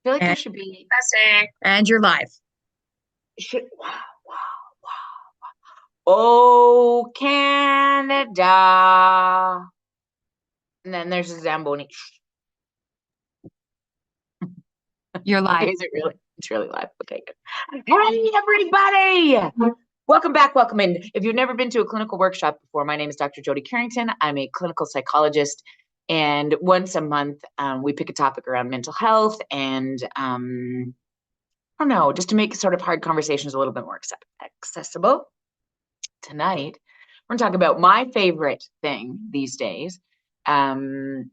feel like there And, should be and you're live. wow, wow, wow. Oh, Canada. And then there's a Zamboni. You're live. Is it really? It's really live. Okay, good. Hey, everybody. Welcome back. Welcome in. If you've never been to a clinical workshop before, my name is Dr. Jody Carrington. I'm a clinical psychologist. And once a month, we pick a topic around mental health and I don't know, just to make sort of hard conversations a little bit more accessible. Tonight, we're going to talk about my favorite thing these days, mental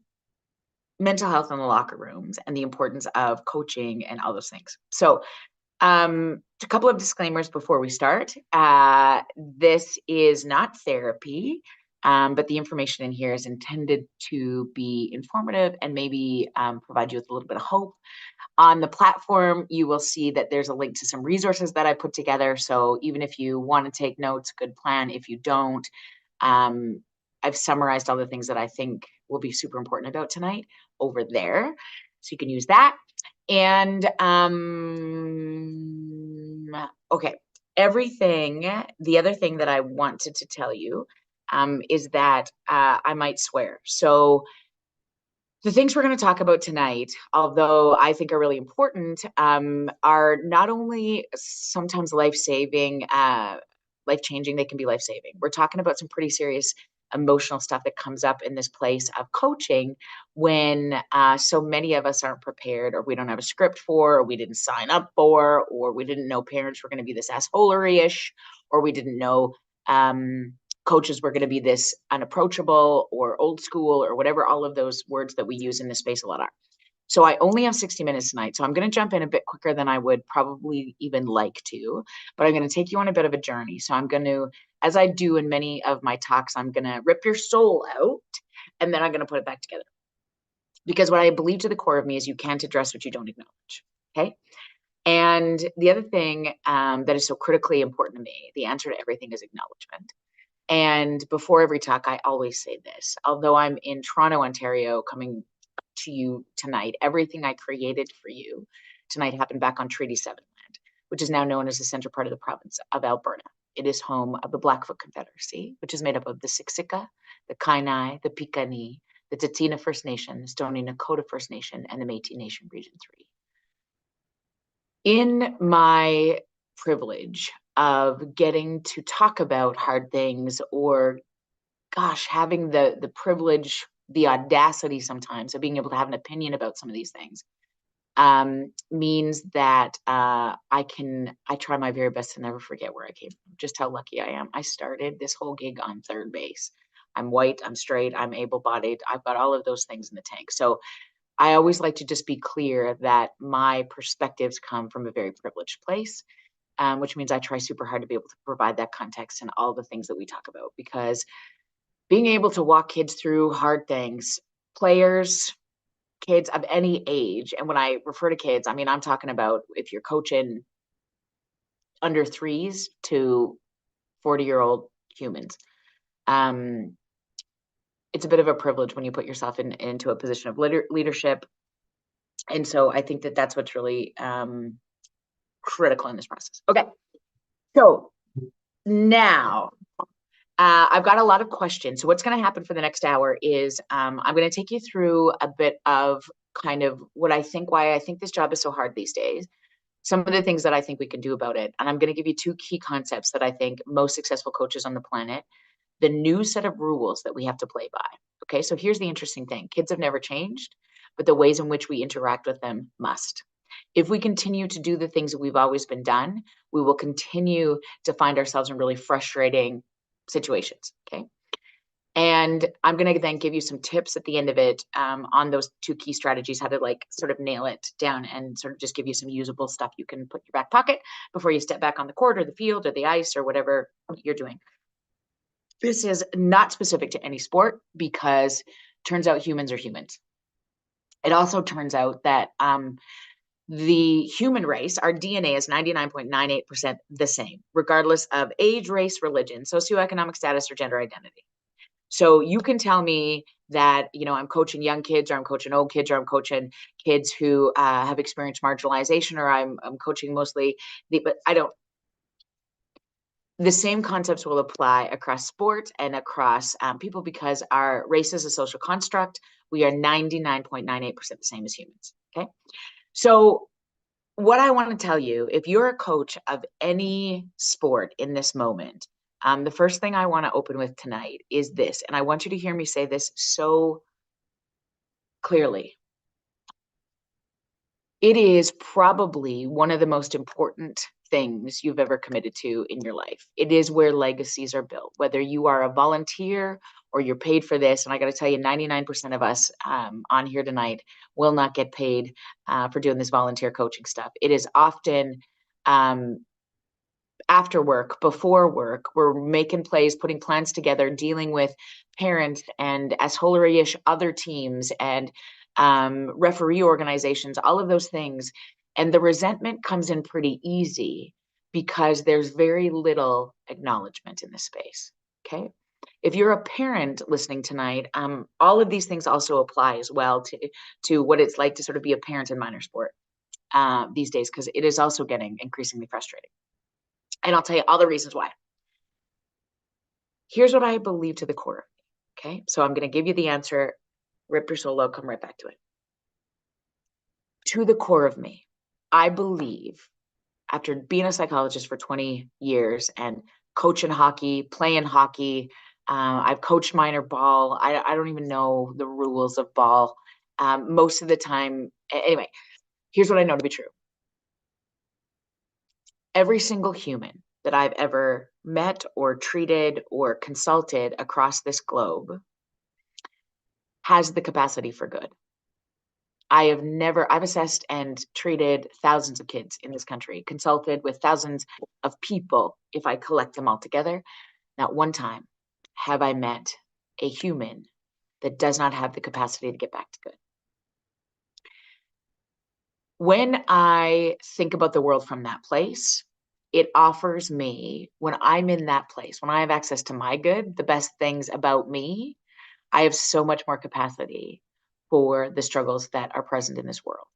health in the locker rooms and the importance of coaching and all those things. So, a couple of disclaimers before we start. This is not therapy, but the information in here is intended to be informative and maybe provide you with a little bit of hope. On the platform, you will see that there's a link to some resources that I put together. So even if you want to take notes, good plan. If you don't, I've summarized all the things that I think will be super important about tonight over there. So you can use that. And okay, the other thing that I wanted to tell you is that I might swear. So the things we're going to talk about tonight, although I think are really important, are not only sometimes life-saving, life-changing, they can be life-saving. We're talking about some pretty serious emotional stuff that comes up in this place of coaching when so many of us aren't prepared, or we don't have a script for, or we didn't sign up for, or we didn't know parents were going to be this assholery-ish, or we didn't know coaches were going to be this unapproachable or old school or whatever all of those words that we use in this space a lot are. So I only have 60 minutes tonight. So I'm going to jump in a bit quicker than I would probably even like to, but I'm going to take you on a bit of a journey. So I'm going to, as I do in many of my talks, I'm going to rip your soul out and then I'm going to put it back together. Because what I believe to the core of me is you can't address what you don't acknowledge. Okay. And the other thing that is so critically important to me, the answer to everything is acknowledgement. And before every talk, I always say this. Although I'm in Toronto, Ontario, coming to you tonight, everything I created for you tonight happened back on Treaty 7 land, which is now known as the central part of the province of Alberta. It is home of the Blackfoot Confederacy, which is made up of the Siksika, the Kainai, the Piikani, the Tsuut'ina First Nation, the Stoney Nakoda First Nation, and the Métis Nation Region 3. In my privilege of getting to talk about hard things, or gosh, having the privilege, the audacity sometimes of being able to have an opinion about some of these things, means that I try my very best to never forget where I came from, just how lucky I am. I started this whole gig on third base. I'm white, I'm straight, I'm able-bodied. I've got all of those things in the tank. So I always like to just be clear that my perspectives come from a very privileged place, which means I try super hard to be able to provide that context and all the things that we talk about, because being able to walk kids through hard things, players, kids of any age, and when I refer to kids, I mean, I'm talking about if you're coaching under threes to 40-year-old humans. It's a bit of a privilege when you put yourself into a position of leadership. And so I think that that's what's really critical in this process. Okay, so now I've got a lot of questions. So what's going to happen for the next hour is I'm going to take you through a bit of kind of why I think this job is so hard these days, some of the things that I think we can do about it. And I'm going to give you two key concepts that I think most successful coaches on the planet, the new set of rules that we have to play by. Okay, so here's the interesting thing. Kids have never changed, but the ways in which we interact with them must. If we continue to do the things that we've always been done, we will continue to find ourselves in really frustrating situations. Okay. And I'm going to then give you some tips at the end of it on those two key strategies, how to like sort of nail it down and sort of just give you some usable stuff you can put in your back pocket before you step back on the court or the field or the ice or whatever you're doing. This is not specific to any sport because turns out humans are humans. It also turns out that the human race, our DNA is 99.98% the same, regardless of age, race, religion, socioeconomic status, or gender identity. So you can tell me that, I'm coaching young kids, or I'm coaching old kids, or I'm coaching kids who have experienced marginalization, or I'm coaching mostly but I don't. The same concepts will apply across sport and across people, because our race is a social construct. We are 99.98% the same as humans. Okay. So what I want to tell you, if you're a coach of any sport in this moment, the first thing I want to open with tonight is this, and I want you to hear me say this so clearly. It is probably one of the most important things you've ever committed to in your life. It is where legacies are built, whether you are a volunteer or you're paid for this. And I got to tell you, 99% of us on here tonight will not get paid for doing this volunteer coaching stuff. It is often after work, before work, we're making plays, putting plans together, dealing with parents and Assholiary-ish other teams and referee organizations, all of those things. And the resentment comes in pretty easy because there's very little acknowledgement in this space. Okay. If you're a parent listening tonight, all of these things also apply as well to what it's like to sort of be a parent in minor sport these days, because it is also getting increasingly frustrating. And I'll tell you all the reasons why. Here's what I believe to the core. Okay. So I'm going to give you the answer. Rip your soul out, come right back to it. To the core of me, I believe, after being a psychologist for 20 years and coaching hockey, playing hockey, I've coached minor ball. I don't even know the rules of ball most of the time. Anyway, here's what I know to be true. Every single human that I've ever met or treated or consulted across this globe has the capacity for good. I've assessed and treated thousands of kids in this country, consulted with thousands of people. If I collect them all together, not one time have I met a human that does not have the capacity to get back to good. When I think about the world from that place, it offers me, when I'm in that place, when I have access to my good, the best things about me, I have so much more capacity for the struggles that are present in this world.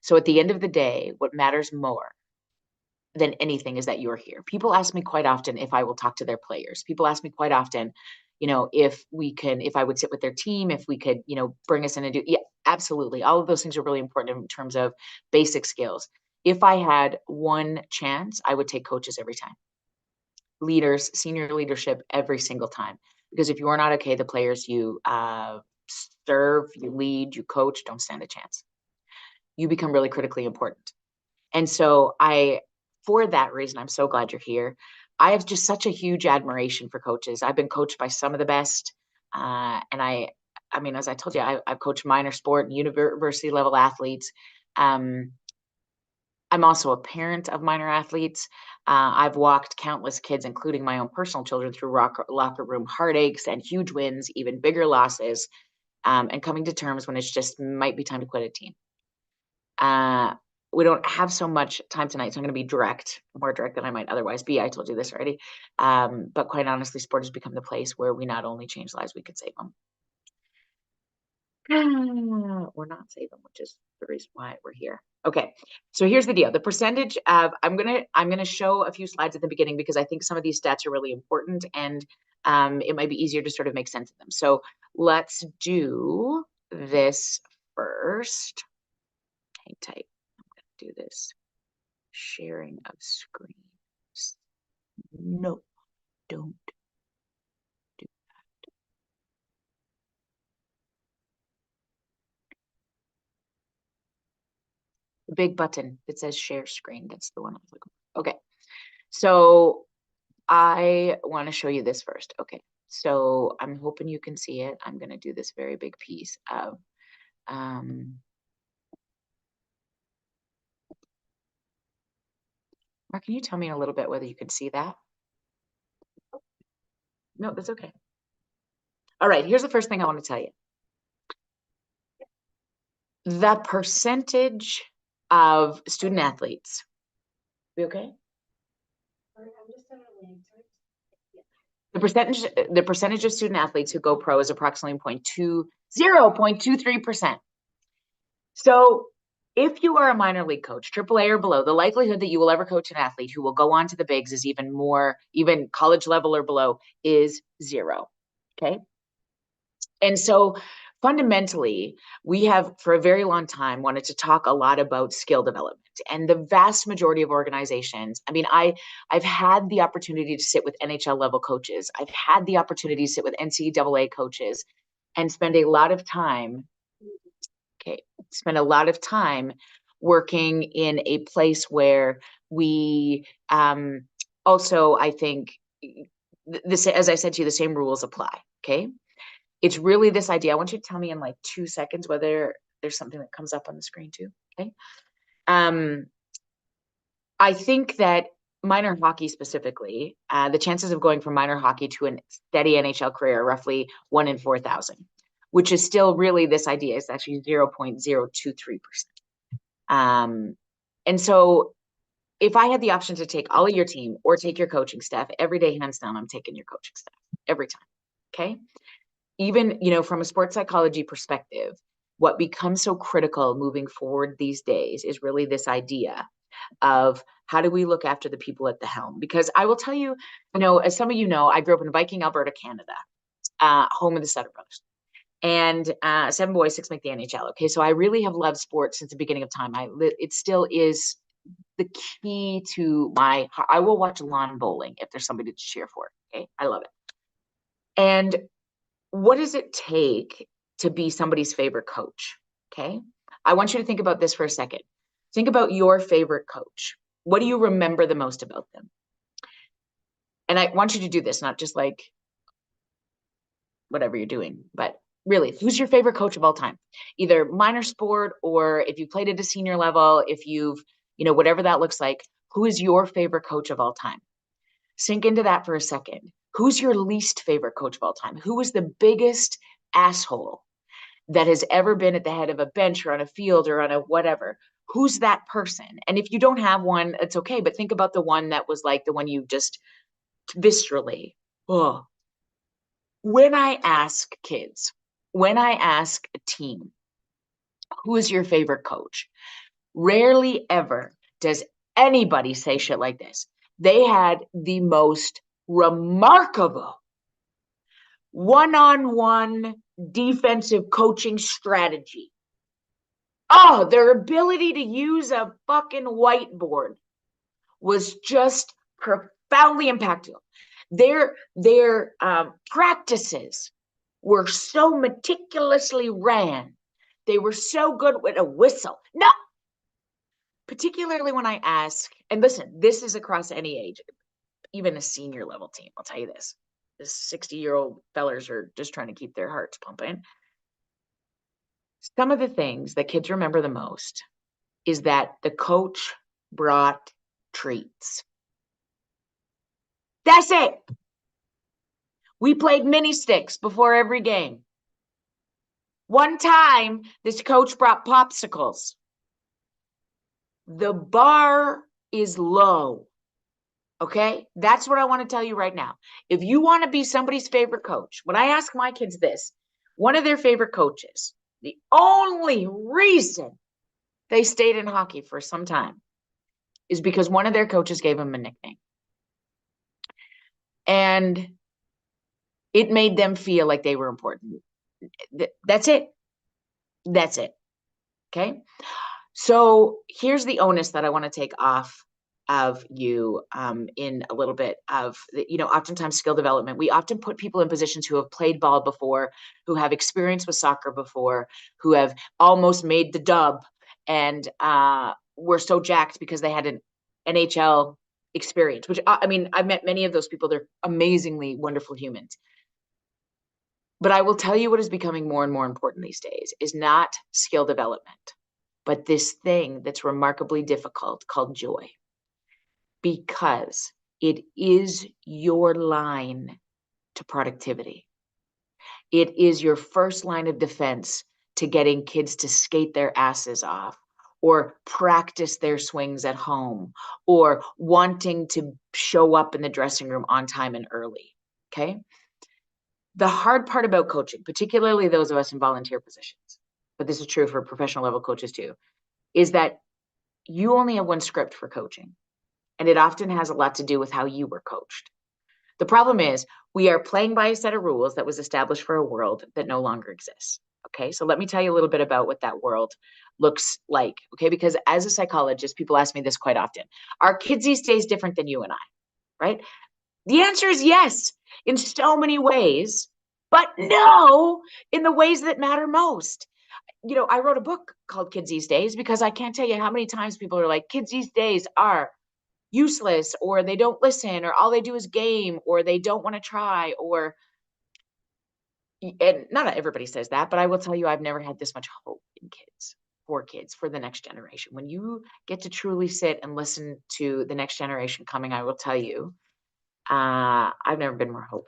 So at the end of the day, what matters more than anything is that you're here. People ask me quite often if I will talk to their players. People ask me quite often, if I would sit with their team, if we could, bring us in and do, yeah, absolutely. All of those things are really important in terms of basic skills. If I had one chance, I would take coaches every time. Leaders, senior leadership every single time. Because if you are not okay, the players you serve, you lead, you coach, don't stand a chance. You become really critically important. And so for that reason, I'm so glad you're here. I have just such a huge admiration for coaches. I've been coached by some of the best. And I mean, as I told you, I've coached minor sport and university level athletes. I'm also a parent of minor athletes. I've walked countless kids, including my own personal children, through locker room heartaches and huge wins, even bigger losses, and coming to terms when it's just might be time to quit a team. We don't have so much time tonight, so I'm going to be more direct than I might otherwise be. I told you this already. But quite honestly, sport has become the place where we not only change lives, we could save them. Or not save them, which is the reason why we're here. Okay, so here's the deal. The percentage of, I'm gonna show a few slides at the beginning because I think some of these stats are really important, and it might be easier to sort of make sense of them. So let's do this first. Hang tight. I'm gonna do this. Sharing of screens. No, don't do that. The big button that says share screen, that's the one I was looking for. Okay, so I want to show you this first. Okay, so I'm hoping you can see it. I'm going to do this very big piece of Mark, can you tell me a little bit whether you can see that? No, that's okay. All right, here's the first thing I want to tell you. The percentage of student athletes. We okay? The percentage of student athletes who go pro is approximately 0.23%. So if you are a minor league coach, AAA or below, the likelihood that you will ever coach an athlete who will go on to the bigs is even more, even college level or below, is zero. Okay. And so fundamentally, we have for a very long time wanted to talk a lot about skill development. And the vast majority of organizations, I mean, I've had the opportunity to sit with NHL level coaches. I've had the opportunity to sit with NCAA coaches and spend a lot of time, working in a place where we also, I think, this, as I said to you, the same rules apply. Okay. It's really this idea. I want you to tell me in like 2 seconds whether there's something that comes up on the screen too. Okay. I think that minor hockey specifically, the chances of going from minor hockey to a steady NHL career are roughly 1 in 4,000, which is still really this idea is actually 0.023%. And so if I had the option to take all of your team or take your coaching staff every day, hands down, I'm taking your coaching staff every time. Okay. Even, from a sports psychology perspective, what becomes so critical moving forward these days is really this idea of how do we look after the people at the helm? Because I will tell you, as some of you know, I grew up in Viking, Alberta, Canada, home of the Sutter Brothers. And 7 boys, 6 make the NHL. Okay, so I really have loved sports since the beginning of time. It still is the key to I will watch lawn bowling if there's somebody to cheer for. Okay, I love it. And what does it take to be somebody's favorite coach? Okay. I want you to think about this for a second. Think about your favorite coach. What do you remember the most about them? And I want you to do this, not just like whatever you're doing, but really, who's your favorite coach of all time? Either minor sport, or if you played at a senior level, if you've, whatever that looks like, who is your favorite coach of all time? Sink into that for a second. Who's your least favorite coach of all time? Who is the biggest asshole that has ever been at the head of a bench or on a field or on a whatever? Who's that person? And if you don't have one, it's okay. But think about the one that was like the one you just viscerally, oh. When I ask kids, when I ask a team, who is your favorite coach? Rarely ever does anybody say shit like this. They had the most remarkable one-on-one defensive coaching strategy. Oh, their ability to use a fucking whiteboard was just profoundly impactful. Their practices were so meticulously ran. They were so good with a whistle. No, particularly when I ask, and listen, this is across any age, even a senior level team. I'll tell you this. The 60-year-old fellers are just trying to keep their hearts pumping. Some of the things that kids remember the most is that the coach brought treats. That's it. We played mini sticks before every game. One time, this coach brought popsicles. The bar is low. Okay? That's what I want to tell you right now. If you want to be somebody's favorite coach, when I ask my kids this, one of their favorite coaches, the only reason they stayed in hockey for some time is because one of their coaches gave them a nickname. And it made them feel like they were important. That's it. That's it. Okay? So here's the onus that I want to take off of you in a little bit of, oftentimes skill development. We often put people in positions who have played ball before, who have experience with soccer before, who have almost made the dub and were so jacked because they had an NHL experience, which I've met many of those people. They're amazingly wonderful humans. But I will tell you what is becoming more and more important these days is not skill development, but this thing that's remarkably difficult called joy. Because it is your line to productivity. It is your first line of defense to getting kids to skate their asses off or practice their swings at home or wanting to show up in the dressing room on time and early. okay? The hard part about coaching, particularly those of us in volunteer positions, but this is true for professional level coaches too, is that you only have one script for coaching, and it often has a lot to do with how you were coached. The problem is we are playing by a set of rules that was established for a world that no longer exists. Okay, so let me tell you a little bit about what that world looks like. Okay, because as a psychologist, people ask me this quite often. Are kids these days different than you and I, right? The answer is yes, in so many ways, but no, in the ways that matter most. You know, I wrote a book called Kids These Days because I can't tell you how many times people are like, kids these days are useless, or they don't listen, or all they do is game, or they don't want to try, or, and not everybody says that, but I will tell you, I've never had this much hope in kids, for the next generation. When you get to truly sit and listen to the next generation coming, I will tell you, I've never been more hopeful.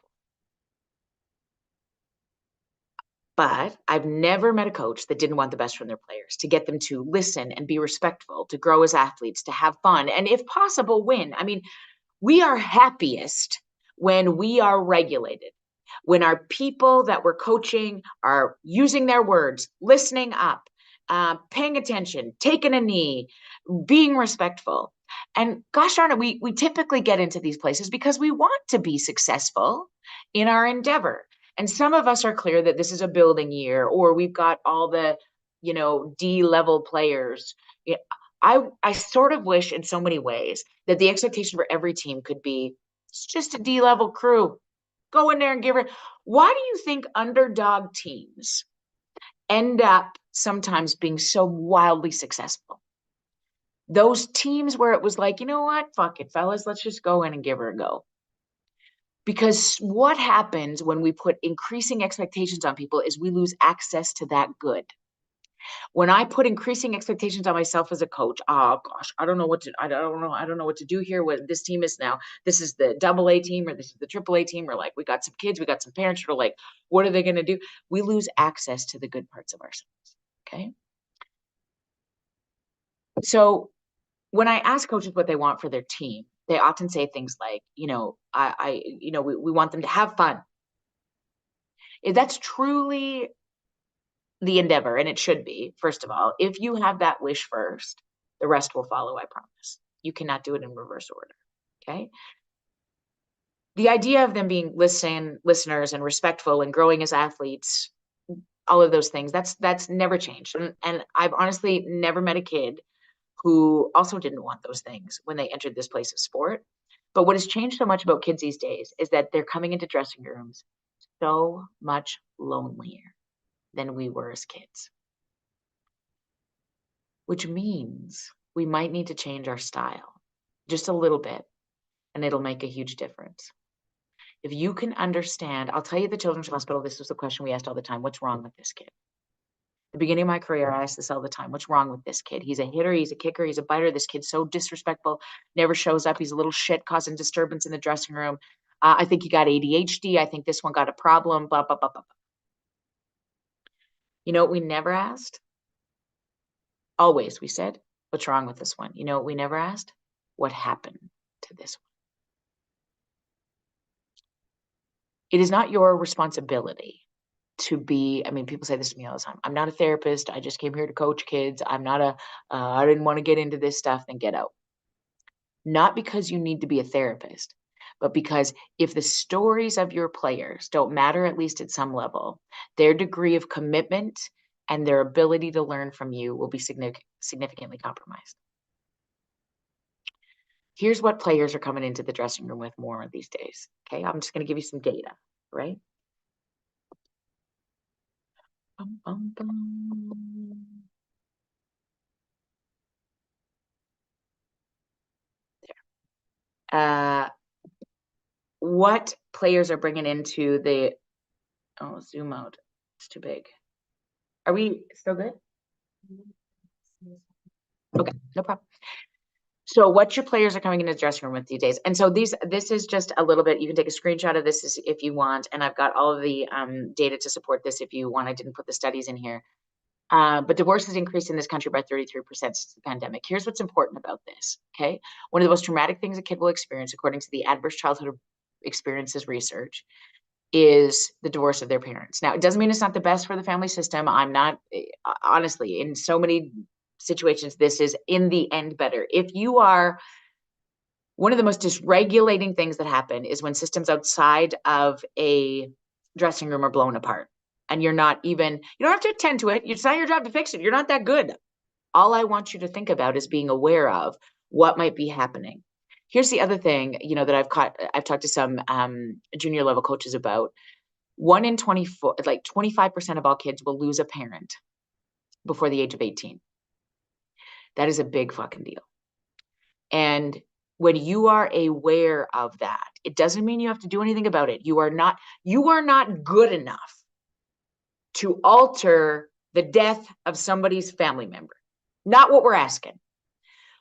But I've never met a coach that didn't want the best from their players, to get them to listen and be respectful, to grow as athletes, to have fun, and if possible, win. I mean, we are happiest when we are regulated, when our people that we're coaching are using their words, listening up, paying attention, taking a knee, being respectful. And gosh darn it, we typically get into these places because we want to be successful in our endeavor. And some of us are clear that this is a building year, or we've got all the, D-level players. Yeah, I sort of wish in so many ways that the expectation for every team could be, it's just a D-level crew. Go in there and give it. Why do you think underdog teams end up sometimes being so wildly successful? Those teams where it was like, you know what, fuck it, fellas, let's just go in and give her a go. Because what happens when we put increasing expectations on people is we lose access to that good. When I put increasing expectations on myself as a coach, oh gosh, I don't know what to do here. What this team is now, this is the AA team, or this is the AAA team, or like, we got some kids, we got some parents who are like, what are they going to do? We lose access to the good parts of ourselves. Okay. So when I ask coaches what they want for their team, they often say things like, we want them to have fun. If that's truly the endeavor, and it should be, first of all, if you have that wish first, the rest will follow, I promise. You cannot do it in reverse order. Okay. The idea of them being listeners and respectful and growing as athletes, all of those things, that's never changed. And I've honestly never met a kid who also didn't want those things when they entered this place of sport. But what has changed so much about kids these days is that they're coming into dressing rooms so much lonelier than we were as kids. Which means we might need to change our style just a little bit, and it'll make a huge difference. If you can understand, I'll tell you, the Children's Hospital, this was the question we asked all the time: what's wrong with this kid? At the beginning of my career, I asked this all the time: what's wrong with this kid? He's a hitter, he's a kicker, he's a biter. This kid's so disrespectful, never shows up. He's a little shit, causing disturbance in the dressing room. I think he got ADHD. I think this one got a problem, blah, blah, blah, blah. You know what we never asked? Always, we said, what's wrong with this one? You know what we never asked? What happened to this one? It is not your responsibility to be, I mean, people say this to me all the time: I'm not a therapist. I just came here to coach kids. I'm not I didn't want to get into this stuff, then get out. Not because you need to be a therapist, but because if the stories of your players don't matter, at least at some level, their degree of commitment and their ability to learn from you will be significantly compromised. Here's what players are coming into the dressing room with more these days. Okay, I'm just going to give you some data, right? Bum, bum, bum. There. What players are bringing into the, oh, zoom out. It's too big. Are we still good? Okay, no problem. So what your players are coming into the dressing room with these days. And so this is just a little bit, you can take a screenshot of this if you want. And I've got all of the data to support this if you want. I didn't put the studies in here. But divorce has increased in this country by 33% since the pandemic. Here's what's important about this, okay? One of the most traumatic things a kid will experience, according to the Adverse Childhood experiences research is the divorce of their parents. Now, it doesn't mean it's not the best for the family system. I'm not, honestly, in so many situations, this is in the end better. If you are, one of the most dysregulating things that happen is when systems outside of a dressing room are blown apart and you're not even, you don't have to attend to it. It's not your job to fix it. You're not that good. All I want you to think about is being aware of what might be happening. Here's the other thing, that I've talked to some junior level coaches about. 1 in 24, like 25% of all kids will lose a parent before the age of 18. That is a big fucking deal. And when you are aware of that, it doesn't mean you have to do anything about it. You are not good enough to alter the death of somebody's family member. Not what we're asking.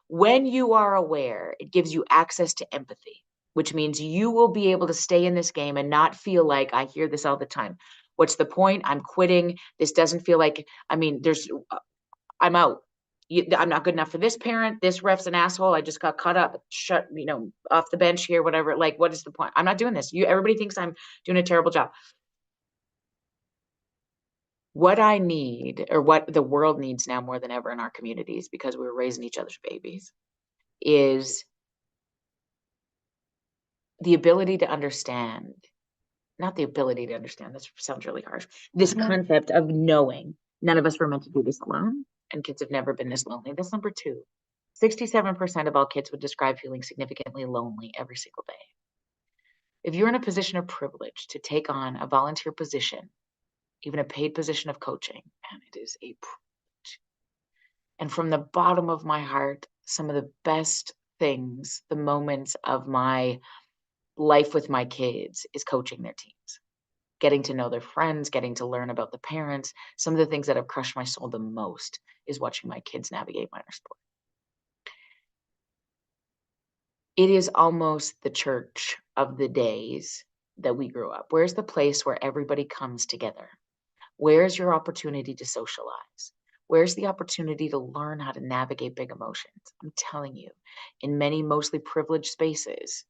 When you are aware, it gives you access to empathy, which means you will be able to stay in this game and not feel like, I hear this all the time, what's the point? I'm quitting. This doesn't feel like, I'm out. I'm not good enough for this parent. This ref's an asshole. I just got caught up, shut, off the bench here, whatever. Like, what is the point? I'm not doing this. Everybody thinks I'm doing a terrible job. What I need, or what the world needs now more than ever in our communities, because we're raising each other's babies, is the ability to understand, not the ability to understand, that sounds really harsh, this concept of knowing none of us were meant to do this alone, and kids have never been this lonely. That's number 2. 67% of all kids would describe feeling significantly lonely every single day. If you're in a position of privilege to take on a volunteer position, even a paid position of coaching, and it is a privilege. And from the bottom of my heart, some of the best things, the moments of my life with my kids, is coaching their teams, getting to know their friends, getting to learn about the parents. Some of the things that have crushed my soul the most is watching my kids navigate minor sport. It is almost the church of the days that we grew up. Where's the place where everybody comes together? Where's your opportunity to socialize? Where's the opportunity to learn how to navigate big emotions? I'm telling you, in many mostly privileged spaces,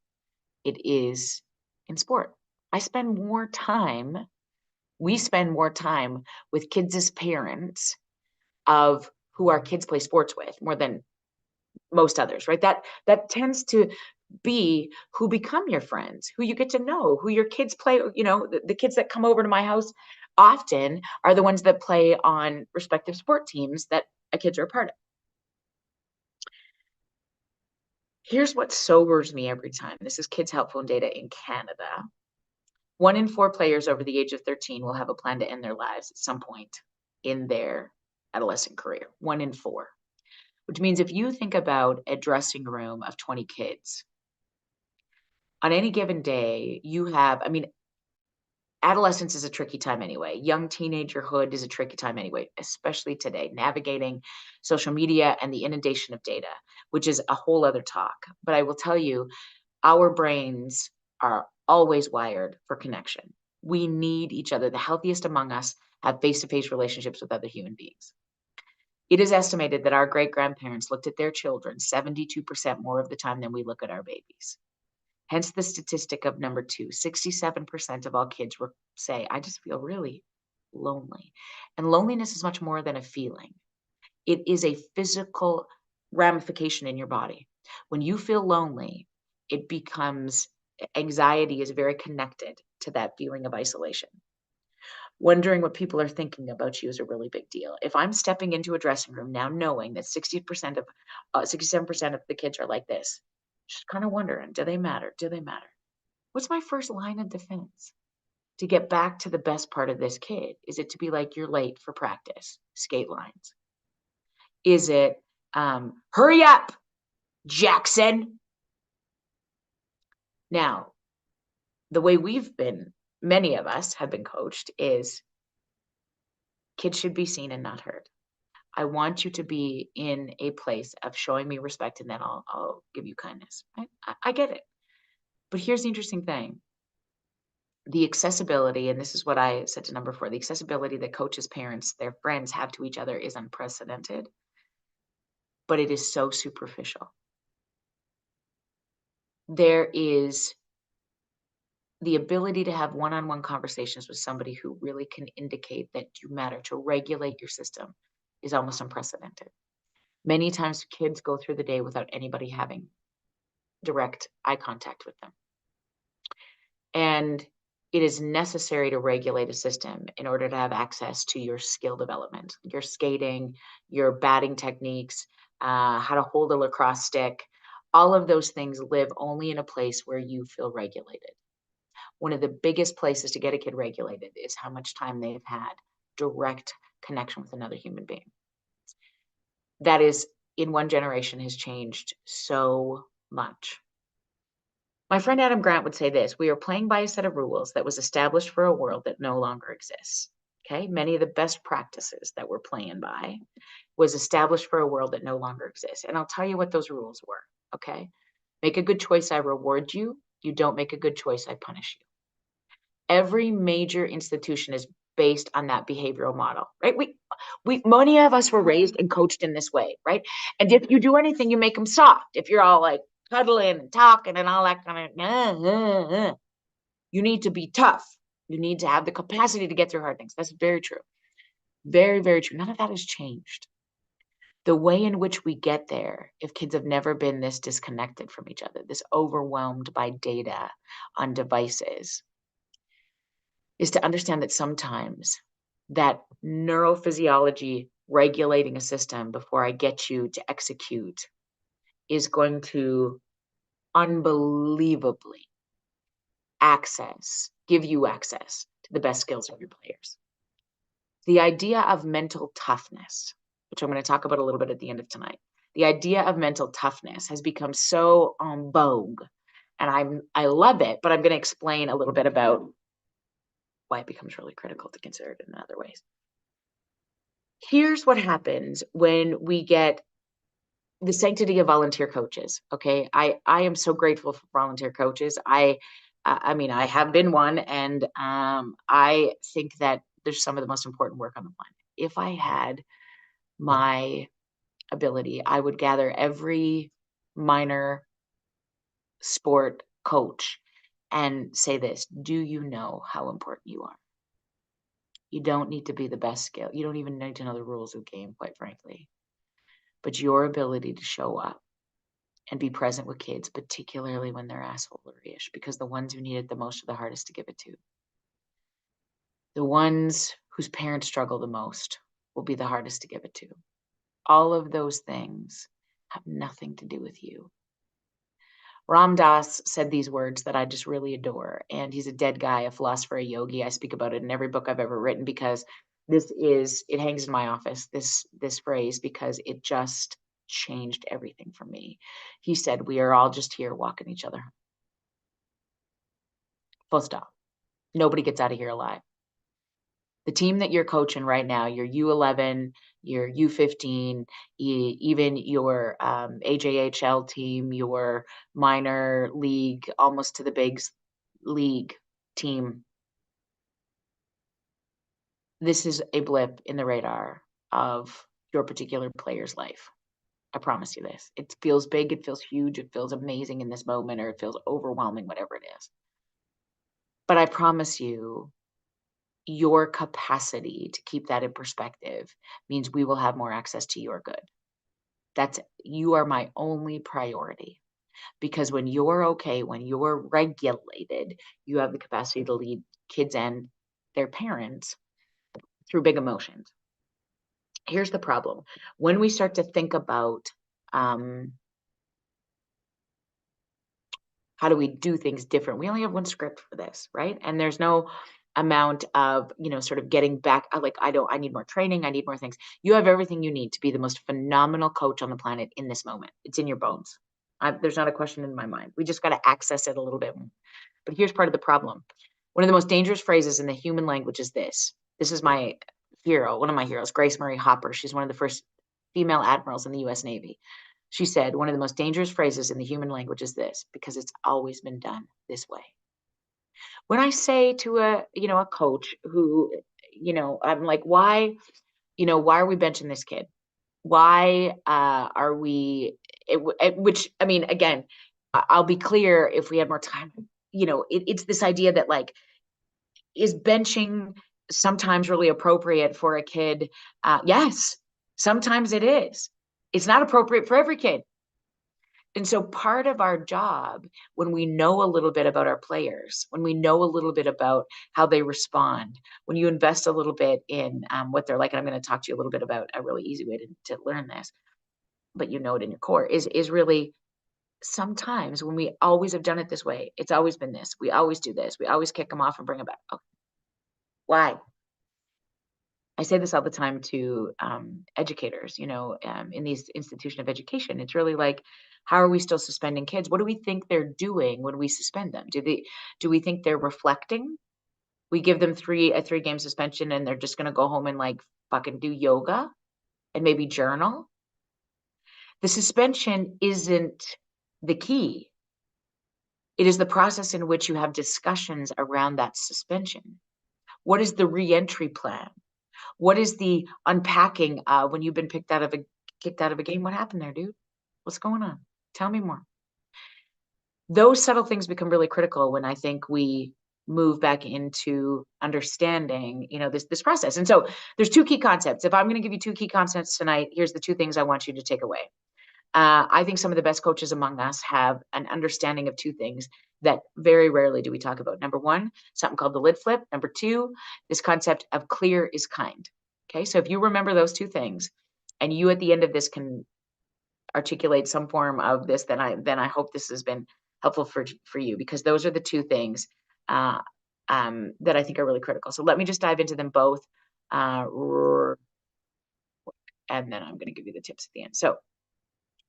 it is in sport. We spend more time with kids as parents of who our kids play sports with more than most others, right? That tends to be who become your friends, who you get to know, who your kids play. The kids that come over to my house often are the ones that play on respective sport teams that our kids are a part of. Here's what sobers me every time. This is Kids Help Phone data in Canada. 1 in 4 players over the age of 13 will have a plan to end their lives at some point in their adolescent career. 1 in 4. Which means if you think about a dressing room of 20 kids, on any given day, you have, adolescence is a tricky time anyway. Young teenagerhood is a tricky time anyway, especially today, navigating social media and the inundation of data, which is a whole other talk. But I will tell you, our brains are always wired for connection. We need each other. The healthiest among us have face-to-face relationships with other human beings. It is estimated that our great-grandparents looked at their children 72% more of the time than we look at our babies. Hence the statistic of number 2, 67% of all kids say, I just feel really lonely. And loneliness is much more than a feeling. It is a physical ramification in your body. When you feel lonely, it becomes, anxiety is very connected to that feeling of isolation. Wondering what people are thinking about you is a really big deal. If I'm stepping into a dressing room now knowing that 67% of the kids are like this, just kind of wondering, do they matter? Do they matter? What's my first line of defense to get back to the best part of this kid? Is it to be like, you're late for practice, skate lines? Is it, hurry up, Jackson? Now, the way many of us have been coached is kids should be seen and not heard. I want you to be in a place of showing me respect, and then I'll give you kindness. Right? I get it. But here's the interesting thing. The accessibility, and this is what I said to number 4, the accessibility that coaches, parents, their friends have to each other is unprecedented, but it is so superficial. There is the ability to have one-on-one conversations with somebody who really can indicate that you matter, to regulate your system, is almost unprecedented. Many times kids go through the day without anybody having direct eye contact with them. And it is necessary to regulate a system in order to have access to your skill development, your skating, your batting techniques, how to hold a lacrosse stick. All of those things live only in a place where you feel regulated. One of the biggest places to get a kid regulated is how much time they've had direct connection with another human being. That is, in one generation, has changed so much. My friend Adam Grant would say this: we are playing by a set of rules that was established for a world that no longer exists. Okay, many of the best practices that we're playing by was established for a world that no longer exists. And I'll tell you what those rules were. Okay, make a good choice, I reward you. You don't make a good choice, I punish you. Every major institution is based on that behavioral model, right? Many of us were raised and coached in this way, right? And if you do anything, you make them soft. If you're all like cuddling and talking and all that kind of, you need to be tough. You need to have the capacity to get through hard things. That's very true. Very, very true. None of that has changed. The way in which we get there, if kids have never been this disconnected from each other, this overwhelmed by data on devices, is to understand that sometimes that neurophysiology regulating a system before I get you to execute is going to unbelievably give you access to the best skills of your players. The idea of mental toughness, which I'm going to talk about a little bit at the end of tonight, the idea of mental toughness has become so en vogue, and I love it, but I'm going to explain a little bit about why it becomes really critical to consider it in other ways. Here's what happens when we get the sanctity of volunteer coaches. Okay, I am so grateful for volunteer coaches. I mean, I have been one, and I think that there's some of the most important work on the planet. If I had my ability, I would gather every minor sport coach and say this: do you know how important you are? You don't need to be the best skill. You don't even need to know the rules of the game, quite frankly. But your ability to show up and be present with kids, particularly when they're assholery-ish, because the ones who need it the most are the hardest to give it to. The ones whose parents struggle the most will be the hardest to give it to. All of those things have nothing to do with you. Ram Dass said these words that I just really adore, and he's a dead guy, a philosopher, a yogi. I speak about it in every book I've ever written because it hangs in my office, this phrase, because it just changed everything for me. He said, we are all just here walking each other. Full stop. Nobody gets out of here alive. The team that you're coaching right now, your U11, your U15, even your AJHL team, your minor league, almost to the bigs league team, this is a blip in the radar of your particular player's life. I promise you this. It feels big, it feels huge, it feels amazing in this moment, or it feels overwhelming, whatever it is. But I promise you, your capacity to keep that in perspective means we will have more access to your good. You are my only priority, because when you're okay, when you're regulated, you have the capacity to lead kids and their parents through big emotions. Here's the problem. When we start to think about how do we do things different, we only have one script for this, right? And there's no amount of, sort of getting back, I need more training, I need more things. You have everything you need to be the most phenomenal coach on the planet in this moment. It's in your bones. There's not a question in my mind. We just got to access it a little bit. But here's part of the problem. One of the most dangerous phrases in the human language is this. This is my hero, one of my heroes, Grace Murray Hopper. She's one of the first female admirals in the US Navy. She said, one of the most dangerous phrases in the human language is this: because it's always been done this way. When I say to a coach who, I'm like, why are we benching this kid? Why are we, which, I mean, again, I'll be clear if we had more time. it's this idea that like, is benching sometimes really appropriate for a kid? Yes, sometimes it is. It's not appropriate for every kid. And so part of our job, when we know a little bit about our players, when we know a little bit about how they respond, when you invest a little bit in what they're like, and I'm going to talk to you a little bit about a really easy way to learn this, but you know it in your core, is really sometimes when we always have done it this way, it's always been this, we always do this, we always kick them off and bring them back. Okay. Why? I say this all the time to educators, in these institution of education. It's really like, how are we still suspending kids? What do we think they're doing when we suspend them? Do we think they're reflecting? We give them a 3-game suspension and they're just going to go home and like fucking do yoga and maybe journal. The suspension isn't the key. It is the process in which you have discussions around that suspension. What is the reentry plan? What is the unpacking when you've been kicked out of a game? What happened there, dude? What's going on? Tell me more. Those subtle things become really critical when I think we move back into understanding, this process. And so there's 2 key concepts. If I'm going to give you 2 key concepts tonight, here's the 2 things I want you to take away. I think some of the best coaches among us have an understanding of 2 things that very rarely do we talk about. Number 1, something called the lid flip. Number 2, this concept of clear is kind. Okay, so if you remember those 2 things, and you at the end of this can articulate some form of this, then I hope this has been helpful for you, because those are the 2 things that I think are really critical. So let me just dive into them both, and then I'm going to give you the tips at the end. So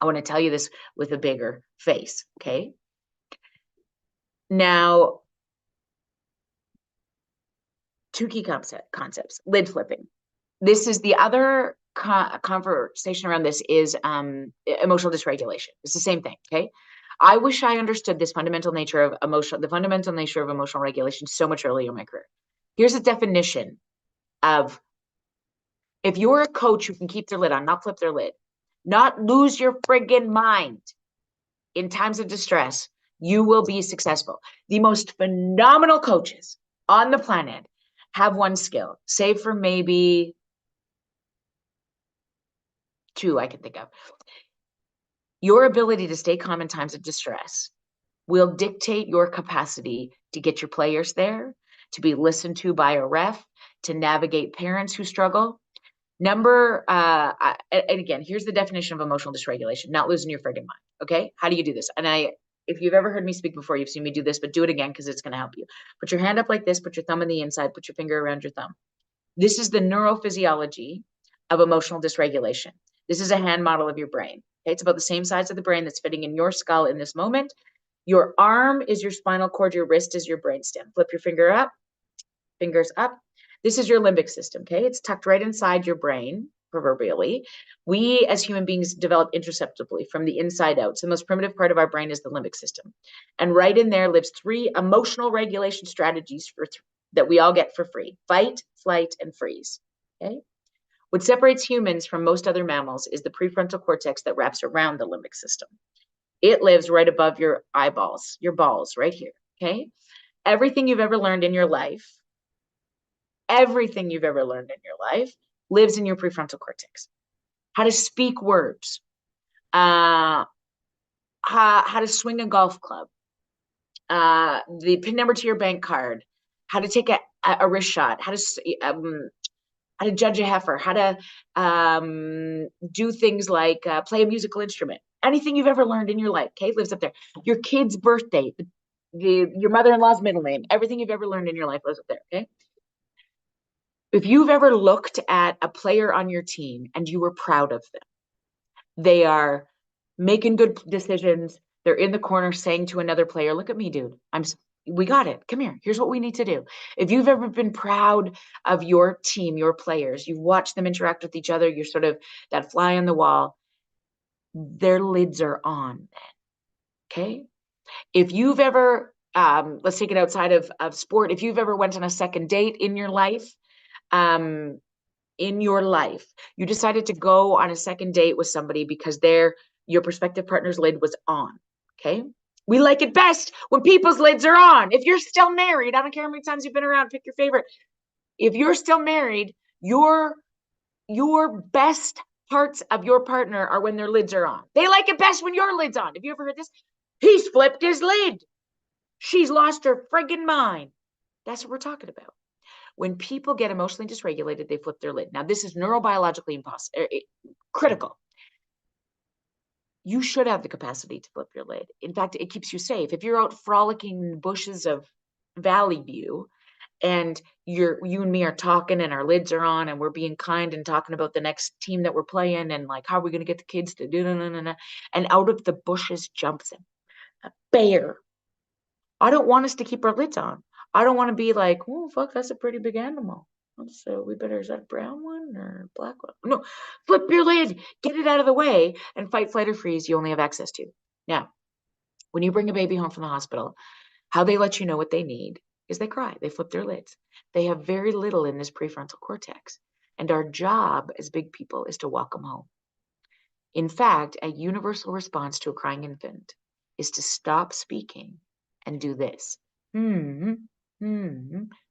I want to tell you this with a bigger face, okay? Now, 2 key concepts. Lid flipping. This is the other conversation around this is emotional dysregulation. It's the same thing, okay? I wish I understood the fundamental nature of emotional regulation so much earlier in my career. Here's a definition of, if you're a coach who can keep their lid on, not flip their lid, not lose your friggin' mind in times of distress, you will be successful. The most phenomenal coaches on the planet have one skill, save for maybe 2 I can think of. Your ability to stay calm in times of distress will dictate your capacity to get your players there, to be listened to by a ref, to navigate parents who struggle. And again, here's the definition of emotional dysregulation: not losing your friggin' mind. Okay, how do you do this? And if you've ever heard me speak before, you've seen me do this, but do it again because it's going to help you. Put your hand up like this, put your thumb on the inside, put your finger around your thumb. This is the neurophysiology of emotional dysregulation. This is a hand model of your brain. Okay, it's about the same size of the brain that's fitting in your skull in this moment. Your arm is your spinal cord, your wrist is your brainstem. Flip your finger up, fingers up. This is your limbic system, okay? It's tucked right inside your brain, proverbially. We as human beings develop interoceptively from the inside out. So the most primitive part of our brain is the limbic system. And right in there lives 3 emotional regulation strategies that we all get for free: fight, flight, and freeze, okay? What separates humans from most other mammals is the prefrontal cortex that wraps around the limbic system. It lives right above your eyeballs, your balls, right here, okay? Everything you've ever learned in your life lives in your prefrontal cortex. How to speak words, how to swing a golf club, the PIN number to your bank card, how to take a wrist shot, how to judge a heifer, how to do things like play a musical instrument. Anything you've ever learned in your life, okay, lives up there. Your kid's birthday, your mother-in-law's middle name, everything you've ever learned in your life lives up there, okay? If you've ever looked at a player on your team and you were proud of them, they are making good decisions, they're in the corner saying to another player, look at me, dude, we got it. Come here. Here's what we need to do. If you've ever been proud of your team, your players, you've watched them interact with each other, you're sort of that fly on the wall, their lids are on then, okay? If you've ever, let's take it outside of sport, if you've ever went on a second date in your life, you decided to go on a second date with somebody because your prospective partner's lid was on, okay? We like it best when people's lids are on. If you're still married, I don't care how many times you've been around, pick your favorite. If you're still married, your best parts of your partner are when their lids are on. They like it best when your lid's on. Have you ever heard this? He's flipped his lid. She's lost her friggin' mind. That's what we're talking about. When people get emotionally dysregulated, they flip their lid. Now, this is neurobiologically critical. You should have the capacity to flip your lid. In fact, it keeps you safe. If you're out frolicking in the bushes of Valley View and you and me are talking and our lids are on and we're being kind and talking about the next team that we're playing and like, how are we going to get the kids to do, and out of the bushes jumps a bear. I don't want us to keep our lids on. I don't want to be like, oh, fuck, that's a pretty big animal. So we better, is that a brown one or a black one? No, flip your lid, get it out of the way, and fight, flight, or freeze you only have access to. Now, when you bring a baby home from the hospital, how they let you know what they need is they cry, they flip their lids. They have very little in this prefrontal cortex. And our job as big people is to walk them home. In fact, a universal response to a crying infant is to stop speaking and do this.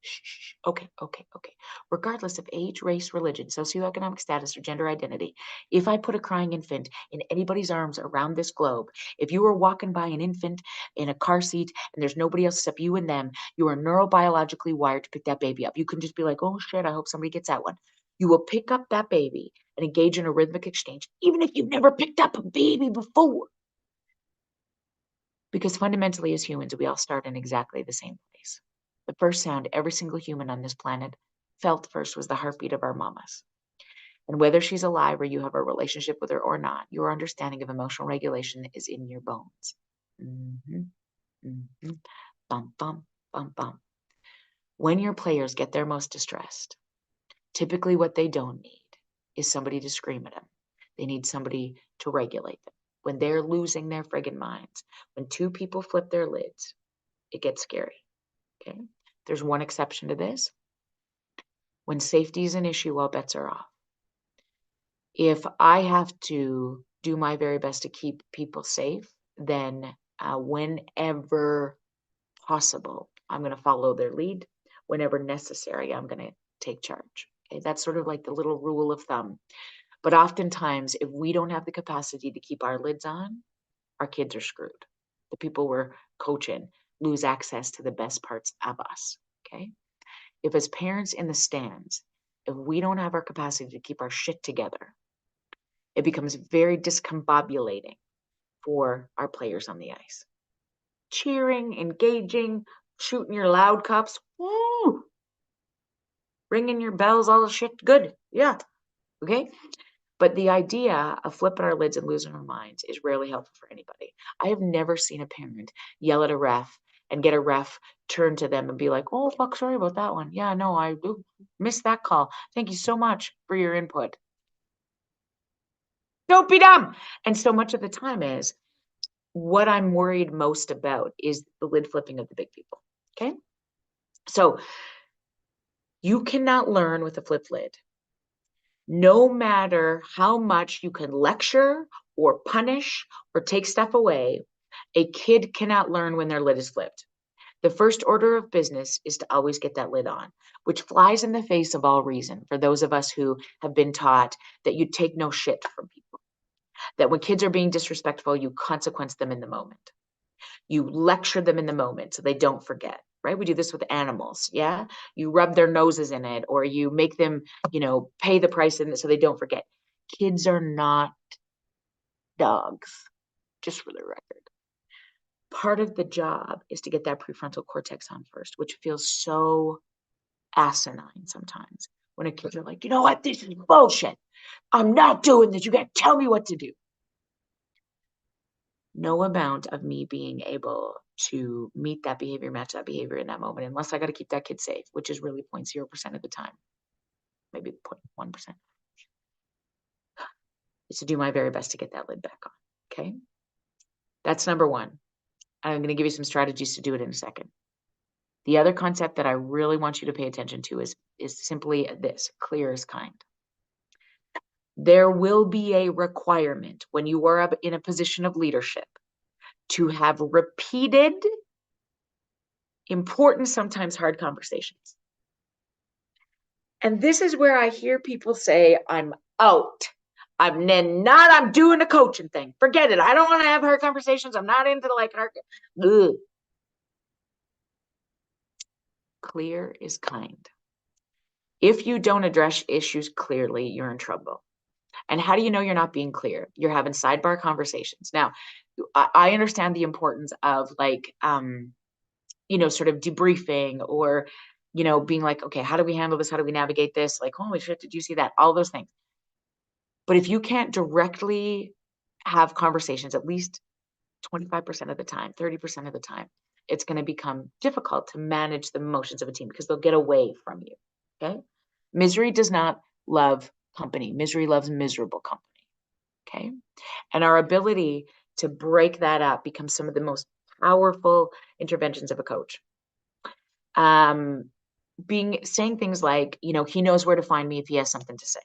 Shh. Okay. Regardless of age, race, religion, socioeconomic status, or gender identity, if I put a crying infant in anybody's arms around this globe, if you were walking by an infant in a car seat and there's nobody else except you and them, you are neurobiologically wired to pick that baby up. You can just be like, oh shit, I hope somebody gets that one. You will pick up that baby and engage in a rhythmic exchange, even if you've never picked up a baby before. Because fundamentally, as humans, we all start in exactly the same place. The first sound every single human on this planet felt first was the heartbeat of our mamas. And whether she's alive or you have a relationship with her or not, your understanding of emotional regulation is in your bones. Bum, bum, bum, bum. When your players get their most distressed, typically what they don't need is somebody to scream at them. They need somebody to regulate them. When they're losing their friggin' minds, when two people flip their lids, it gets scary. Okay? There's one exception to this. When safety is an issue, all bets are off. If I have to do my very best to keep people safe, then whenever possible, I'm going to follow their lead. Whenever necessary, I'm going to take charge. Okay? That's sort of like the little rule of thumb. But oftentimes, if we don't have the capacity to keep our lids on, our kids are screwed. The people we're coaching lose access to the best parts of us, okay? If as parents in the stands, if we don't have our capacity to keep our shit together, it becomes very discombobulating for our players on the ice. Cheering, engaging, shooting your loud cups, woo! Ringing your bells, all the shit, good, yeah, okay? But the idea of flipping our lids and losing our minds is rarely helpful for anybody. I have never seen a parent yell at a ref and get a ref turn to them and be like, oh, fuck, sorry about that one. Yeah, no, I missed that call. Thank you so much for your input. Don't be dumb. And so much of the time is what I'm worried most about is the lid flipping of the big people. Okay. So you cannot learn with a flipped lid. No matter how much you can lecture or punish or take stuff away, a kid cannot learn when their lid is flipped. The first order of business is to always get that lid on, which flies in the face of all reason for those of us who have been taught that you take no shit from people, that when kids are being disrespectful, you consequence them in the moment. You lecture them in the moment so they don't forget, right? We do this with animals, yeah? You rub their noses in it or you make them, pay the price in it so they don't forget. Kids are not dogs, just for the record. Part of the job is to get that prefrontal cortex on first, which feels so asinine sometimes when a kids are like, you know what, this is bullshit. I'm not doing this. You got to tell me what to do. No amount of me being able to meet that behavior, match that behavior in that moment, unless I got to keep that kid safe, which is really 0.0% of the time, maybe 0.1%, is to do my very best to get that lid back on. Okay. That's number one. I'm going to give you some strategies to do it in a second. The other concept that I really want you to pay attention to is simply this: clear is kind. There will be a requirement when you are in a position of leadership to have repeated, important, sometimes hard conversations. And this is where I hear people say, I'm out. I'm doing the coaching thing. Forget it. I don't want to have hard conversations. I'm not into like hard. Ugh. Clear is kind. If you don't address issues clearly, you're in trouble. And how do you know you're not being clear? You're having sidebar conversations. Now, I understand the importance of like, sort of debriefing or, being like, okay, how do we handle this? How do we navigate this? Like, holy shit, did you see that? All those things. But if you can't directly have conversations at least 25% of the time, 30% of the time, it's going to become difficult to manage the emotions of a team because they'll get away from you. Okay. Misery does not love company. Misery loves miserable company. Okay. And our ability to break that up becomes some of the most powerful interventions of a coach. Saying things like, he knows where to find me if he has something to say.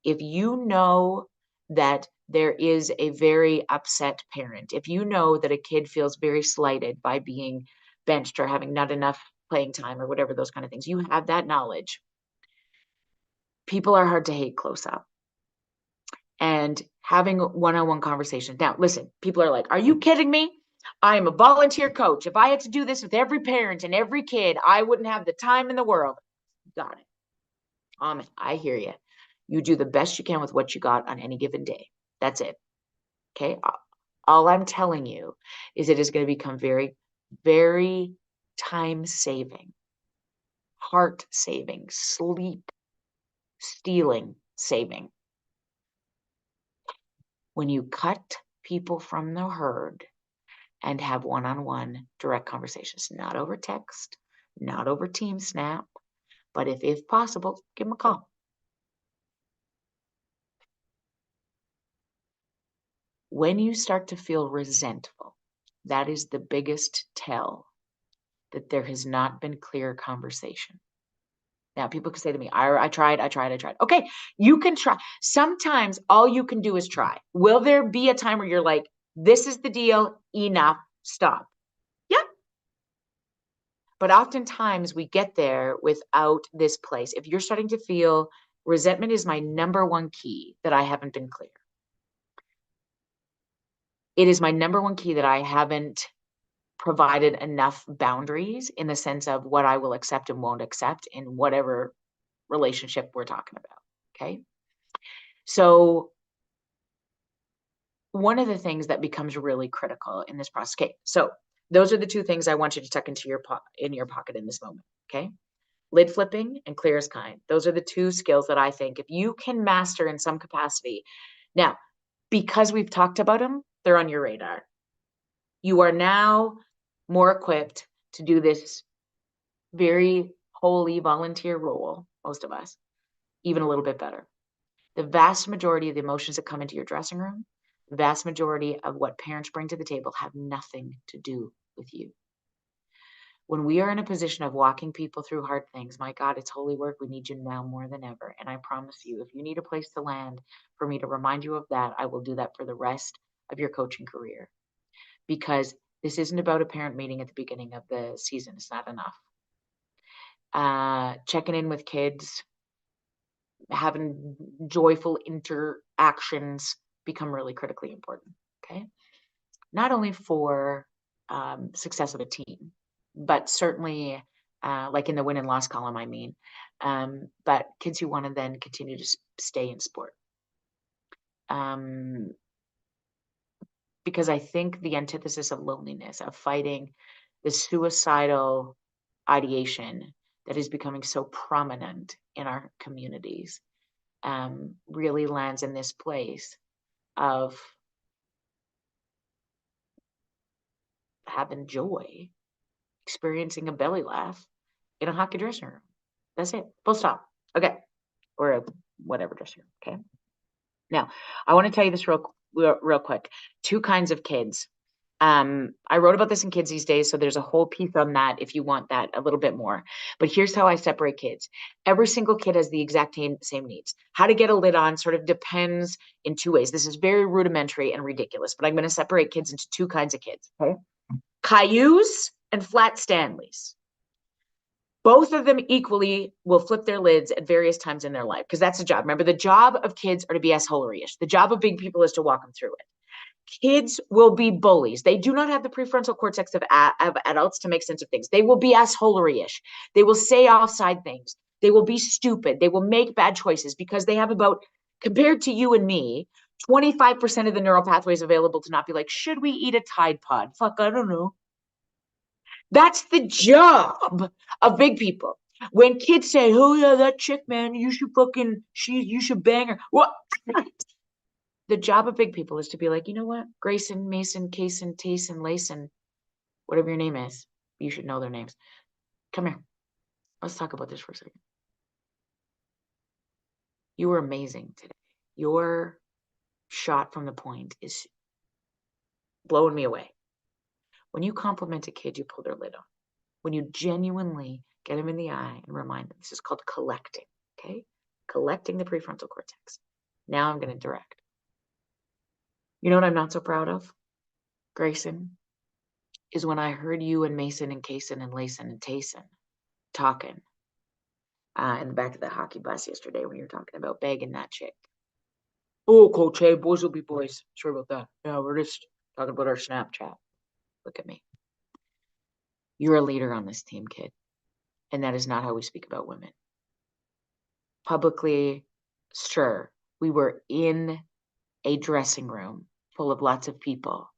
If you know that there is a very upset parent, if you know that a kid feels very slighted by being benched or having not enough playing time or whatever, those kind of things, you have that knowledge. People are hard to hate close up. And having one-on-one conversations. Now, listen, people are like, are you kidding me? I am a volunteer coach. If I had to do this with every parent and every kid, I wouldn't have the time in the world. Got it. Amen. I hear you. You do the best you can with what you got on any given day. That's it. Okay. All I'm telling you is it is going to become very, very time saving, heart saving, sleep stealing saving. When you cut people from the herd and have one-on-one direct conversations, not over text, not over Team Snap, but if possible, give them a call. When you start to feel resentful, that is the biggest tell that there has not been clear conversation. Now, people can say to me, I tried. Okay, you can try. Sometimes all you can do is try. Will there be a time where you're like, this is the deal, enough, stop? Yeah. But oftentimes we get there without this place. If you're starting to feel resentment is my number one key that I haven't been clear. It is my number one key that I haven't provided enough boundaries in the sense of what I will accept and won't accept in whatever relationship we're talking about. Okay. So one of the things that becomes really critical in this process. Okay. So those are the two things I want you to tuck into your pocket in this moment. Okay. Lid flipping and clear as kind. Those are the two skills that I think if you can master in some capacity. Now, because we've talked about them, they're on your radar. You are now more equipped to do this very wholly volunteer role, most of us, even a little bit better. The vast majority of the emotions that come into your dressing room, the vast majority of what parents bring to the table have nothing to do with you. When we are in a position of walking people through hard things, my God, it's holy work. We need you now more than ever. And I promise you, if you need a place to land for me to remind you of that, I will do that for the rest of your coaching career. Because this isn't about a parent meeting at the beginning of the season. It's not enough. Checking in with kids, having joyful interactions become really critically important. Okay. Not only for success of a team, but certainly like in the win and loss column, I mean, but kids who want to then continue to stay in sport. Because I think the antithesis of loneliness, of fighting the suicidal ideation that is becoming so prominent in our communities, really lands in this place of having joy, experiencing a belly laugh in a hockey dressing room. That's it. Full stop. Okay. Or a whatever dressing room. Okay. Now, I want to tell you this real quick. Two kinds of kids I wrote about this in Kids These Days, so there's a whole piece on that if you want that a little bit more. But here's how I separate kids. Every single kid has the exact same needs. How to get a lid on sort of depends in two ways. This is very rudimentary and ridiculous, but I'm going to separate kids into two kinds of kids. Okay? Cailloux and flat Stanleys. Both of them equally will flip their lids at various times in their life because that's the job. Remember, the job of kids are to be assholery-ish. The job of big people is to walk them through it. Kids will be bullies. They do not have the prefrontal cortex of adults to make sense of things. They will be assholery-ish. They will say offside things. They will be stupid. They will make bad choices because they have about, compared to you and me, 25% of the neural pathways available to not be like, should we eat a Tide Pod? Fuck, I don't know. That's the job of big people. When kids say, oh yeah, that chick, man, you should bang her. What? The job of big people is to be like, you know what? Grayson, Mason, Kayson, Tayson, Layson, whatever your name is, you should know their names. Come here. Let's talk about this for a second. You were amazing today. Your shot from the point is blowing me away. When you compliment a kid, you pull their lid on. When you genuinely get them in the eye and remind them, this is called collecting, okay? Collecting the prefrontal cortex. Now I'm going to direct. You know what I'm not so proud of, Grayson? Is when I heard you and Mason and Kayson and Layson and Tayson talking in the back of the hockey bus yesterday when you were talking about begging that chick. Oh, Coach, hey, boys will be boys. Sorry about that. Yeah, we're just talking about our Snapchat. Look at me. You're a leader on this team, kid. And that is not how we speak about women. Publicly, sure, we were in a dressing room full of lots of people.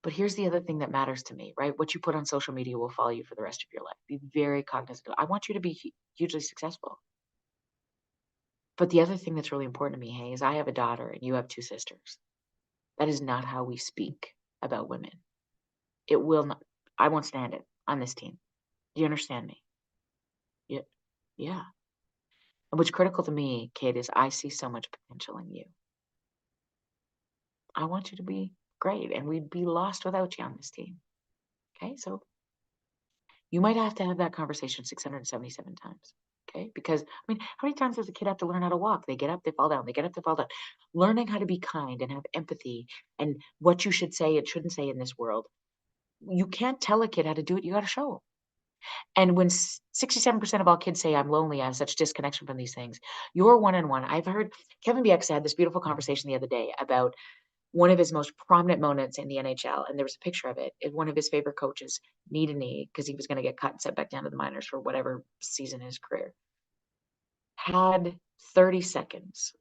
But here's the other thing that matters to me, right? What you put on social media will follow you for the rest of your life. Be very cognizant. I want you to be hugely successful. But the other thing that's really important to me, hey, is I have a daughter and you have two sisters. That is not how we speak about women. It will not. I won't stand it on this team. Do you understand me? Yeah. And what's critical to me, kid, is I see so much potential in you. I want you to be great, and we'd be lost without you on this team. Okay, so you might have to have that conversation 677 times. Okay, because I mean, how many times does a kid have to learn how to walk? They get up, they fall down, they get up, they fall down. Learning how to be kind and have empathy and what you should say and shouldn't say in this world. You can't tell a kid how to do it, you got to show them. And when 67% of all kids say I'm lonely, I have such disconnection from these things. You're one-on-one. I've heard Kevin Bieksa had this beautiful conversation the other day about one of his most prominent moments in the NHL, and there was a picture of it. One of his favorite coaches, knee to knee, because he was going to get cut and sent back down to the minors for whatever season in his career, had 30 seconds,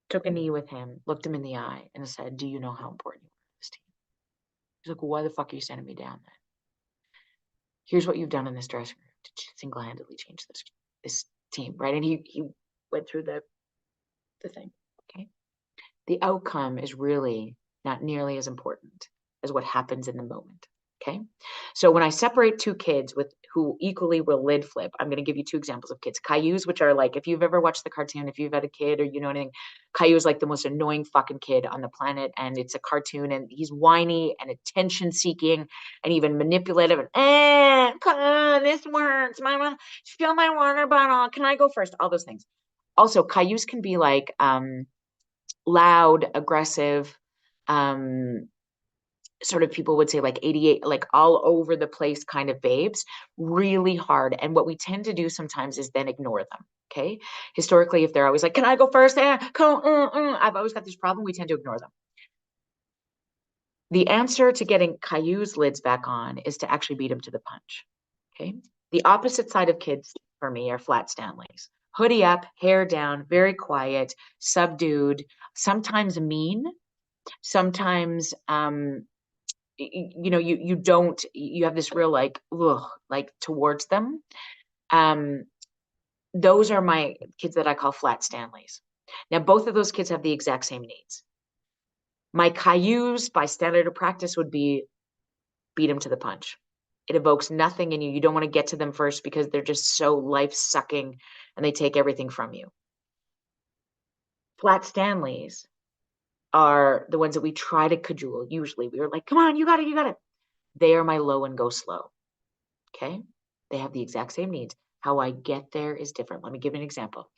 took a knee with him, looked him in the eye, and said, do you know how important you are to this team? He's like, well, why the fuck are you sending me down then? Here's what you've done in this dressing room to single-handedly change this team, right? And he went through the thing, okay? The outcome is really not nearly as important as what happens in the moment, okay? So when I separate two kids who equally will lid flip, I'm going to give you two examples of kids. Cailloux, which are like, if you've ever watched the cartoon, if you've had a kid or you know anything, Caillou is like the most annoying fucking kid on the planet, and it's a cartoon, and he's whiny and attention-seeking and even manipulative, and come on, this works, mama, fill my water bottle, can I go first? All those things. Also, Cailloux can be like loud, aggressive, sort of people would say like 88, like all over the place kind of babes, really hard. And what we tend to do sometimes is then ignore them. Okay. Historically, if they're always like, can I go first? I've always got this problem. We tend to ignore them. The answer to getting Cailloux's lids back on is to actually beat him to the punch. Okay. The opposite side of kids for me are flat Stanleys. Hoodie up, hair down, very quiet, subdued, sometimes mean, sometimes you have this real like towards them. Those are my kids that I call flat Stanleys. Now both of those kids have the exact same needs. My Cailloux by standard of practice would be beat them to the punch. It evokes nothing in you. You don't want to get to them first because they're just so life-sucking and they take everything from you. Flat Stanleys are the ones that we try to cajole. Usually we are like, come on, you got it, you got it. They are my low and go slow. Okay. They have the exact same needs. How I get there is different. Let me give you an example.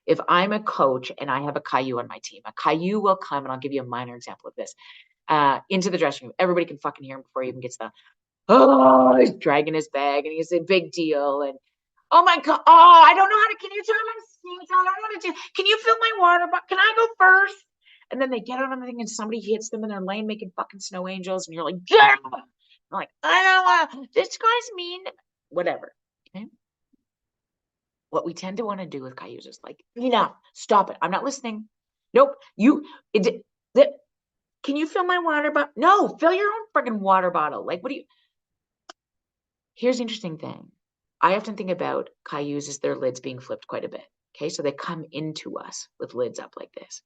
If I'm a coach and I have a Caillou on my team, a Caillou will come, and I'll give you a minor example of this, into the dressing room. Everybody can fucking hear him before he even gets done. Oh, he's dragging his bag and he's a big deal. And oh my God, oh, I don't know how to, can you turn my seat? I don't know how to do, can you fill my water? But can I go first? And then they get on everything and somebody hits them in their lane making fucking snow angels. And you're like, yeah. I'm like, I don't want, this guy's mean, whatever. Okay. What we tend to want to do with Cailloux is like, enough, stop it. I'm not listening. Nope. Can you fill my water bottle? No, fill your own freaking water bottle. Like, what do you, here's the interesting thing. I often think about Cailloux as their lids being flipped quite a bit. Okay. So they come into us with lids up like this.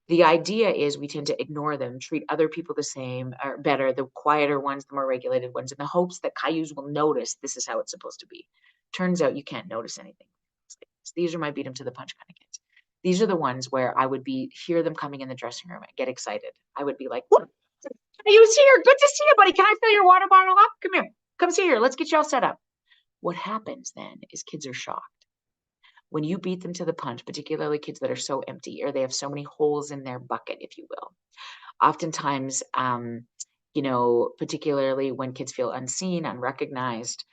The idea is we tend to ignore them, treat other people the same or better, the quieter ones, the more regulated ones, in the hopes that Cailloux will notice this is how it's supposed to be. Turns out you can't notice anything. These are my beat them to the punch kind of kids. These are the ones where I would hear them coming in the dressing room and get excited. I would be like, what? Cailloux's here. Good to see you, buddy. Can I fill your water bottle up? Come here. Come see here. Let's get you all set up. What happens then is kids are shocked. When you beat them to the punch, particularly kids that are so empty or they have so many holes in their bucket, if you will, oftentimes, particularly when kids feel unseen, unrecognized,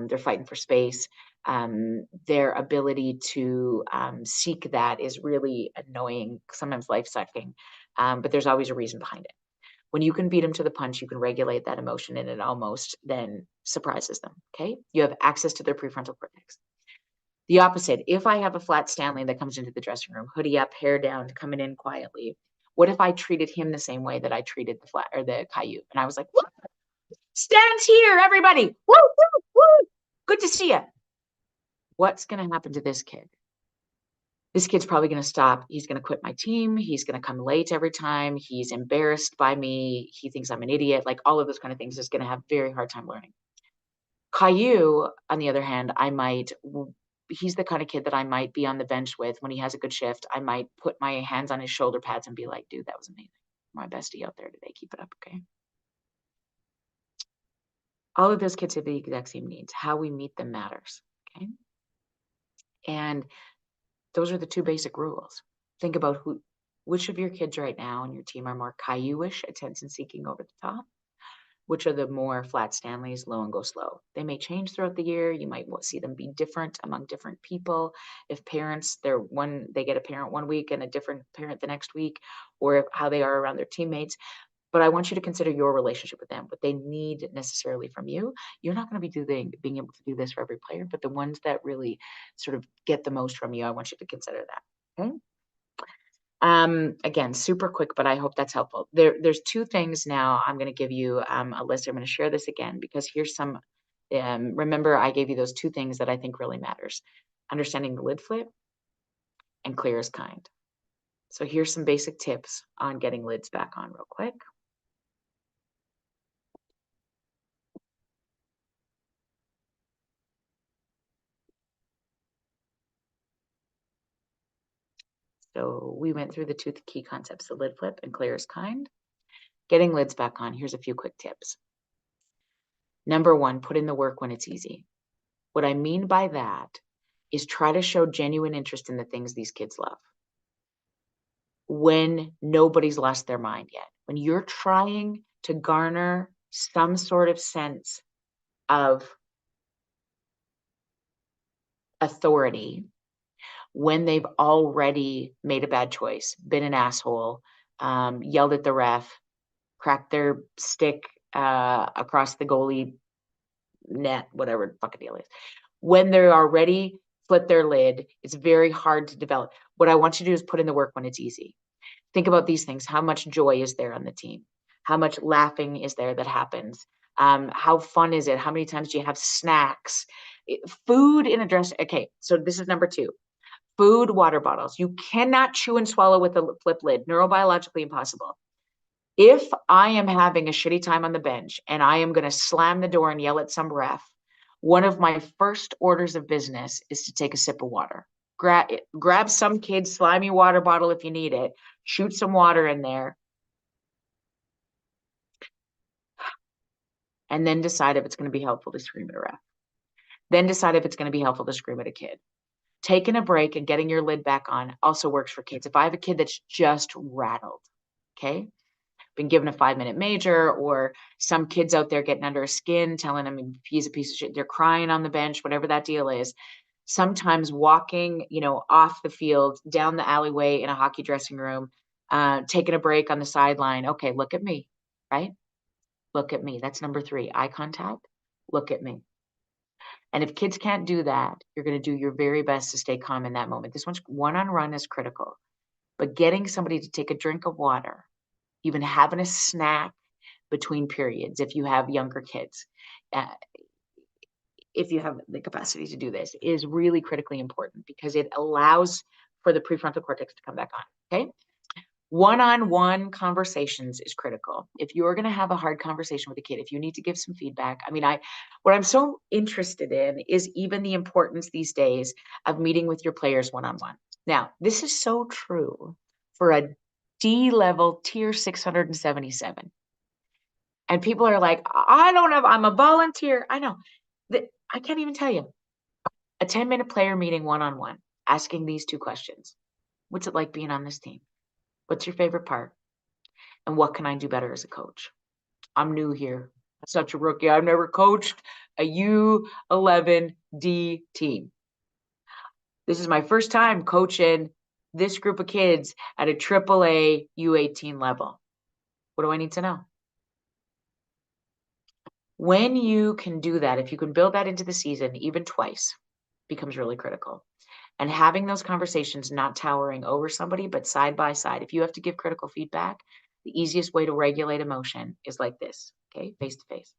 they're fighting for space. Their ability to seek that is really annoying, sometimes life-sucking, but there's always a reason behind it. When you can beat them to the punch, you can regulate that emotion and it almost then surprises them, okay? You have access to their prefrontal cortex. The opposite, if I have a flat Stanley that comes into the dressing room, hoodie up, hair down, coming in quietly, what if I treated him the same way that I treated the Caillou? And I was like, Stan's here, everybody. Woo, woo, woo. Good to see you. What's going to happen to this kid? This kid's probably going to stop. He's going to quit my team. He's going to come late every time. He's embarrassed by me. He thinks I'm an idiot. Like all of those kind of things is going to have very hard time learning. Caillou, on the other hand, he's the kind of kid that I might be on the bench with when he has a good shift. I might put my hands on his shoulder pads and be like, dude, that was amazing. My bestie out there today. Keep it up, okay? All of those kids have the exact same needs. How we meet them matters, okay? And those are the two basic rules. Think about which of your kids right now on your team are more Caillou-ish, attention-seeking over the top, which are the more flat Stanleys, low and go slow. They may change throughout the year. You might see them be different among different people. If parents, they get a parent one week and a different parent the next week, or how they are around their teammates. But I want you to consider your relationship with them, what they need necessarily from you. You're not going to be being able to do this for every player, but the ones that really sort of get the most from you, I want you to consider that. Okay. Again, super quick, but I hope that's helpful. There's two things now. I'm going to give you a list. I'm going to share this again because here's some, remember I gave you those two things that I think really matters. Understanding the lid flip and clear as kind. So here's some basic tips on getting lids back on real quick. So we went through the two key concepts, the lid flip and clear as kind. Getting lids back on, here's a few quick tips. Number one, put in the work when it's easy. What I mean by that is try to show genuine interest in the things these kids love. When nobody's lost their mind yet, when you're trying to garner some sort of sense of authority, when they've already made a bad choice, been an asshole, yelled at the ref, cracked their stick across the goalie net, whatever the fucking deal is. When they're already flipped their lid, it's very hard to develop. What I want you to do is put in the work when it's easy. Think about these things. How much joy is there on the team? How much laughing is there that happens? How fun is it? How many times do you have snacks? Food in a dress. Okay, so this is number two. Food, water bottles. You cannot chew and swallow with a flip lid. Neurobiologically impossible. If I am having a shitty time on the bench and I am going to slam the door and yell at some ref, one of my first orders of business is to take a sip of water. Grab some kid's slimy water bottle if you need it. shoot some water in there, and then decide if it's going to be helpful to scream at a ref. Then decide if it's going to be helpful to scream at a kid. Taking a break and getting your lid back on also works for kids. If I have a kid that's just rattled, okay, been given a 5-minute major, or some kids out there getting under his skin, telling him he's a piece of shit, they're crying on the bench, whatever that deal is. Sometimes walking, off the field, down the alleyway in a hockey dressing room, taking a break on the sideline. Okay, look at me, right? Look at me. That's number 3, eye contact. Look at me. And if kids can't do that, you're going to do your very best to stay calm in that moment. This one-on-one is critical, but getting somebody to take a drink of water, even having a snack between periods, if you have younger kids, if you have the capacity to do this, is really critically important because it allows for the prefrontal cortex to come back on, okay? One-on-one conversations is critical. If you're going to have a hard conversation with a kid, if you need to give some feedback, what I'm so interested in is even the importance these days of meeting with your players one-on-one. Now, this is so true for a D level tier 677. And people are like, I'm a volunteer. I know. I can't even tell you. A 10-minute player meeting one-on-one, asking these 2 questions. What's it like being on this team? What's your favorite part? And what can I do better as a coach? I'm new here. Such a rookie. I've never coached a U11D team. This is my first time coaching this group of kids at a AAA U18 level. What do I need to know? When you can do that, if you can build that into the season, even twice, becomes really critical. And having those conversations, not towering over somebody, but side by side. If you have to give critical feedback, the easiest way to regulate emotion is like this, okay? Face to face.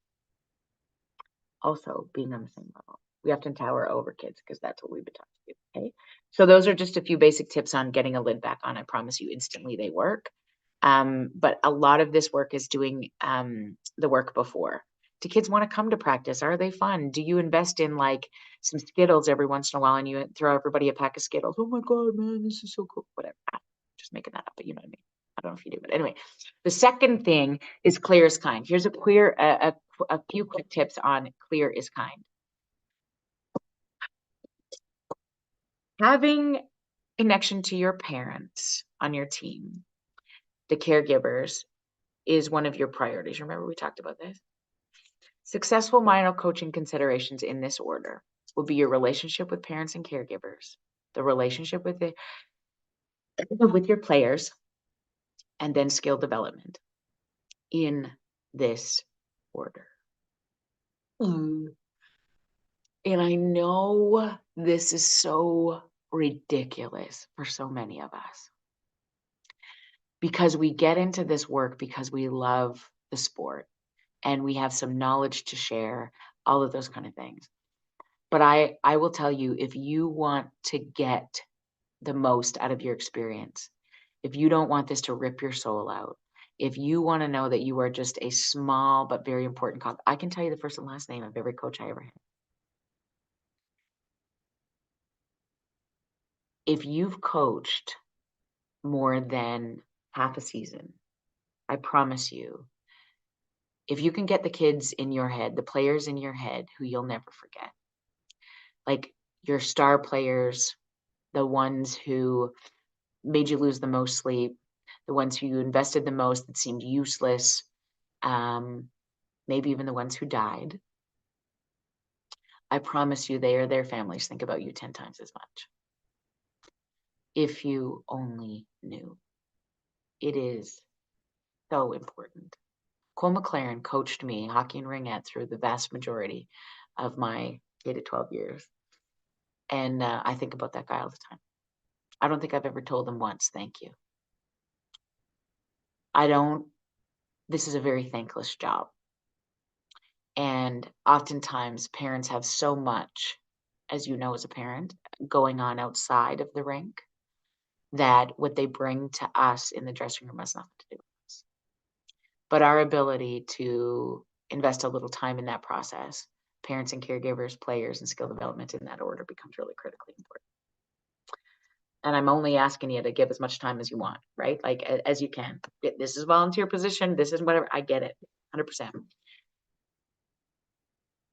Also, being on the same level. We often tower over kids because that's what we've been taught to do, okay? So those are just a few basic tips on getting a lid back on. I promise you instantly they work. But a lot of this work is doing the work before. Do kids want to come to practice? Are they fun? Do you invest in like some Skittles every once in a while and you throw everybody a pack of Skittles? Oh my God, man, this is so cool. Whatever. Just making that up, but you know what I mean. I don't know if you do, but anyway. The second thing is clear is kind. Here's a few quick tips on clear is kind. Having connection to your parents on your team, the caregivers, is one of your priorities. Remember we talked about this? Successful minor coaching considerations in this order will be your relationship with parents and caregivers, the relationship with your players, and then skill development in this order. And I know this is so ridiculous for so many of us because we get into this work because we love the sport and we have some knowledge to share, all of those kind of things. But I will tell you, if you want to get the most out of your experience, if you don't want this to rip your soul out, if you want to know that you are just a small but very important cog, I can tell you the first and last name of every coach I ever had. If you've coached more than half a season, I promise you, if you can get the kids in your head, the players in your head who you'll never forget, like your star players, the ones who made you lose the most sleep, the ones who you invested the most that seemed useless, maybe even the ones who died, I promise you they or their families think about you 10 times as much. If you only knew. It is so important. Cole McLaren coached me hockey and ringette through the vast majority of my K to 12 years. And I think about that guy all the time. I don't think I've ever told him once, thank you. This is a very thankless job. And oftentimes parents have so much, as you know, as a parent, going on outside of the rink that what they bring to us in the dressing room has nothing to do with us. But our ability to invest a little time in that process, parents and caregivers, players, and skill development in that order becomes really critically important. And I'm only asking you to give as much time as you want, right? Like as you can. This is volunteer position. This is whatever. I get it, 100%.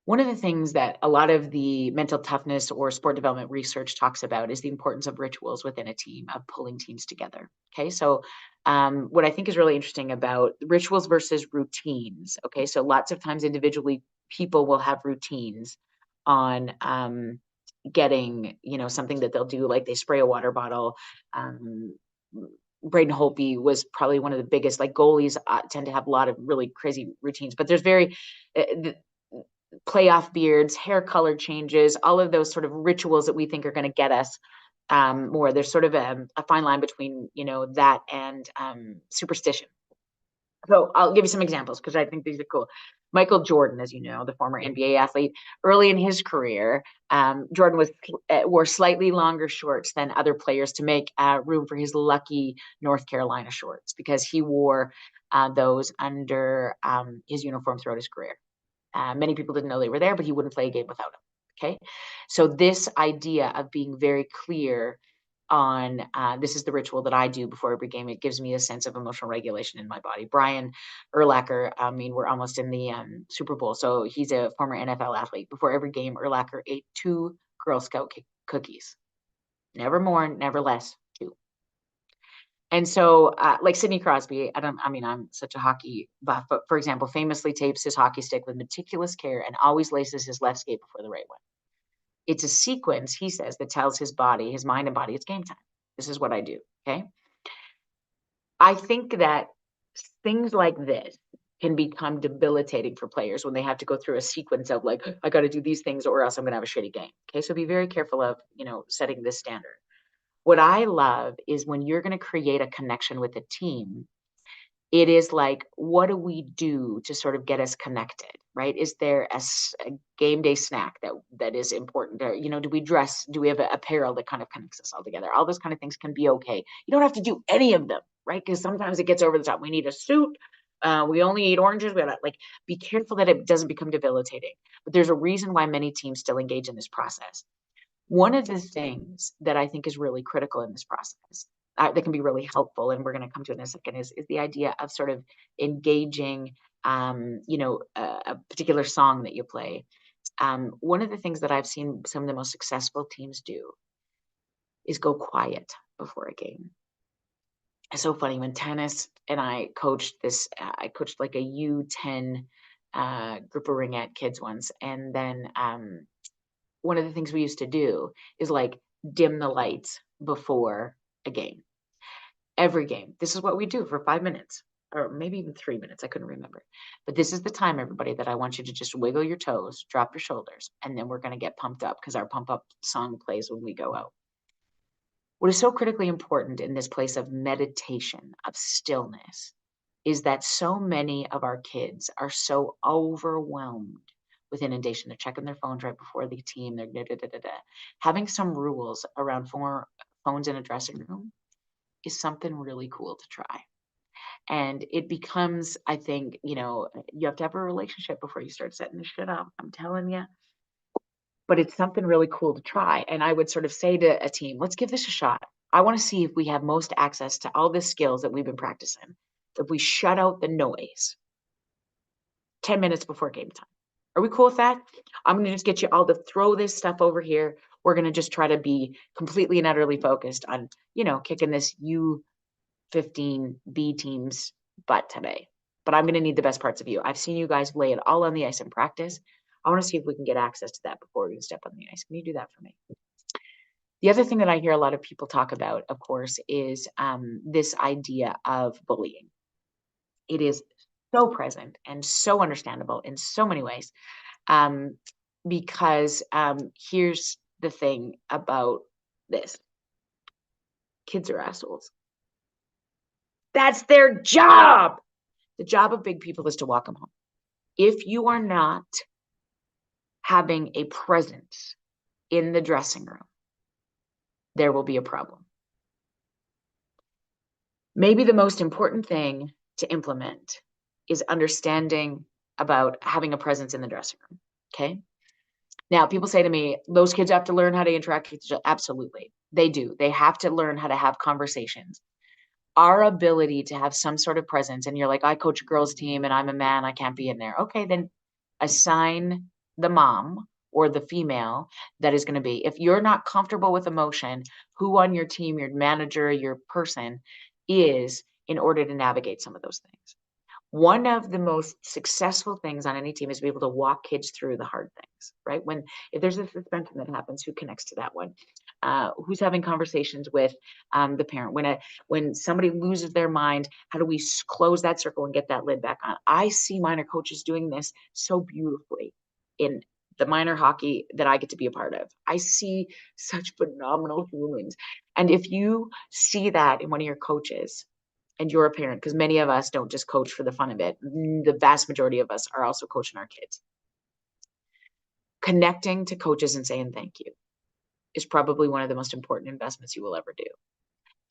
One of the things that a lot of the mental toughness or sport development research talks about is the importance of rituals within a team, of pulling teams together. Okay, so what I think is really interesting about rituals versus routines. Okay, so lots of times individually, people will have routines on getting, something that they'll do, like they spray a water bottle. Braden Holtby was probably one of the biggest, like goalies tend to have a lot of really crazy routines, but there's very, playoff beards, hair color changes, all of those sort of rituals that we think are going to get us more. There's sort of a fine line between, that and superstition. So I'll give you some examples because I think these are cool. Michael Jordan, as you know, the former NBA athlete, early in his career, Jordan wore slightly longer shorts than other players to make room for his lucky North Carolina shorts, because he wore those under his uniform throughout his career. Many people didn't know they were there, but he wouldn't play a game without them. Okay. So this idea of being very clear on this is the ritual that I do before every game. It gives me a sense of emotional regulation in my body. Brian Urlacher, I mean, we're almost in the Super Bowl. So he's a former NFL athlete. Before every game, Urlacher ate 2 Girl Scout cookies. Never more, never less. 2. And so, like Sidney Crosby, I'm such a hockey buff, but for example, famously tapes his hockey stick with meticulous care and always laces his left skate before the right one. It's a sequence, he says, that tells his body, his mind and body, it's game time. This is what I do. Okay. I think that things like this can become debilitating for players when they have to go through a sequence of like, I got to do these things or else I'm going to have a shitty game. Okay. So be very careful of, setting this standard. What I love is when you're going to create a connection with a team, it is like, what do we do to sort of get us connected, right? Is there a game day snack that is important? Or, do we have apparel that kind of connects us all together? All those kind of things can be okay. You don't have to do any of them, right? Because sometimes it gets over the top. We need a suit. We only eat oranges. We gotta be careful that it doesn't become debilitating. But there's a reason why many teams still engage in this process. One of the things that I think is really critical in this process that can be really helpful, and we're going to come to it in a second, is the idea of sort of engaging, a particular song that you play. One of the things that I've seen some of the most successful teams do is go quiet before a game. It's so funny when tennis and I coached this, I coached like a U10 group of ringette kids once, and then one of the things we used to do is like dim the lights before a game. Every game. This is what we do for 5 minutes or maybe even 3 minutes. I couldn't remember. But this is the time, everybody, that I want you to just wiggle your toes, drop your shoulders, and then we're going to get pumped up because our pump up song plays when we go out. What is so critically important in this place of meditation, of stillness, is that so many of our kids are so overwhelmed with inundation. They're checking their phones right before the team. They're having some rules around phones in a dressing room is something really cool to try. And it becomes, I think, you have to have a relationship before you start setting this shit up. I'm telling you. But it's something really cool to try. And I would sort of say to a team, let's give this a shot. I want to see if we have most access to all the skills that we've been practicing. If we shut out the noise 10 minutes before game time. Are we cool with that? I'm going to just get you all to throw this stuff over here. We're going to just try to be completely and utterly focused on, kicking this U15 B team's butt today. But I'm going to need the best parts of you. I've seen you guys lay it all on the ice in practice. I want to see if we can get access to that before we step on the ice. Can you do that for me? The other thing that I hear a lot of people talk about, of course, is this idea of bullying. It is so present and so understandable in so many ways, because here's the thing about this. Kids are assholes. That's their job. The job of big people is to walk them home. If you are not having a presence in the dressing room, there will be a problem. Maybe the most important thing to implement is understanding about having a presence in the dressing room. Okay. Now, people say to me, those kids have to learn how to interact with each other. Absolutely. They do. They have to learn how to have conversations. Our ability to have some sort of presence, and you're like, I coach a girls team and I'm a man, I can't be in there. Okay, then assign the mom or the female that is going to be. If you're not comfortable with emotion, who on your team, your manager, your person is in order to navigate some of those things. One of the most successful things on any team is to be able to walk kids through the hard things, right? If there's a suspension that happens, who connects to that one? Who's having conversations with the parent? When somebody loses their mind, how do we close that circle and get that lid back on? I see minor coaches doing this so beautifully in the minor hockey that I get to be a part of. I see such phenomenal humans. And if you see that in one of your coaches, and you're a parent, because many of us don't just coach for the fun of it. The vast majority of us are also coaching our kids. Connecting to coaches and saying thank you is probably one of the most important investments you will ever do.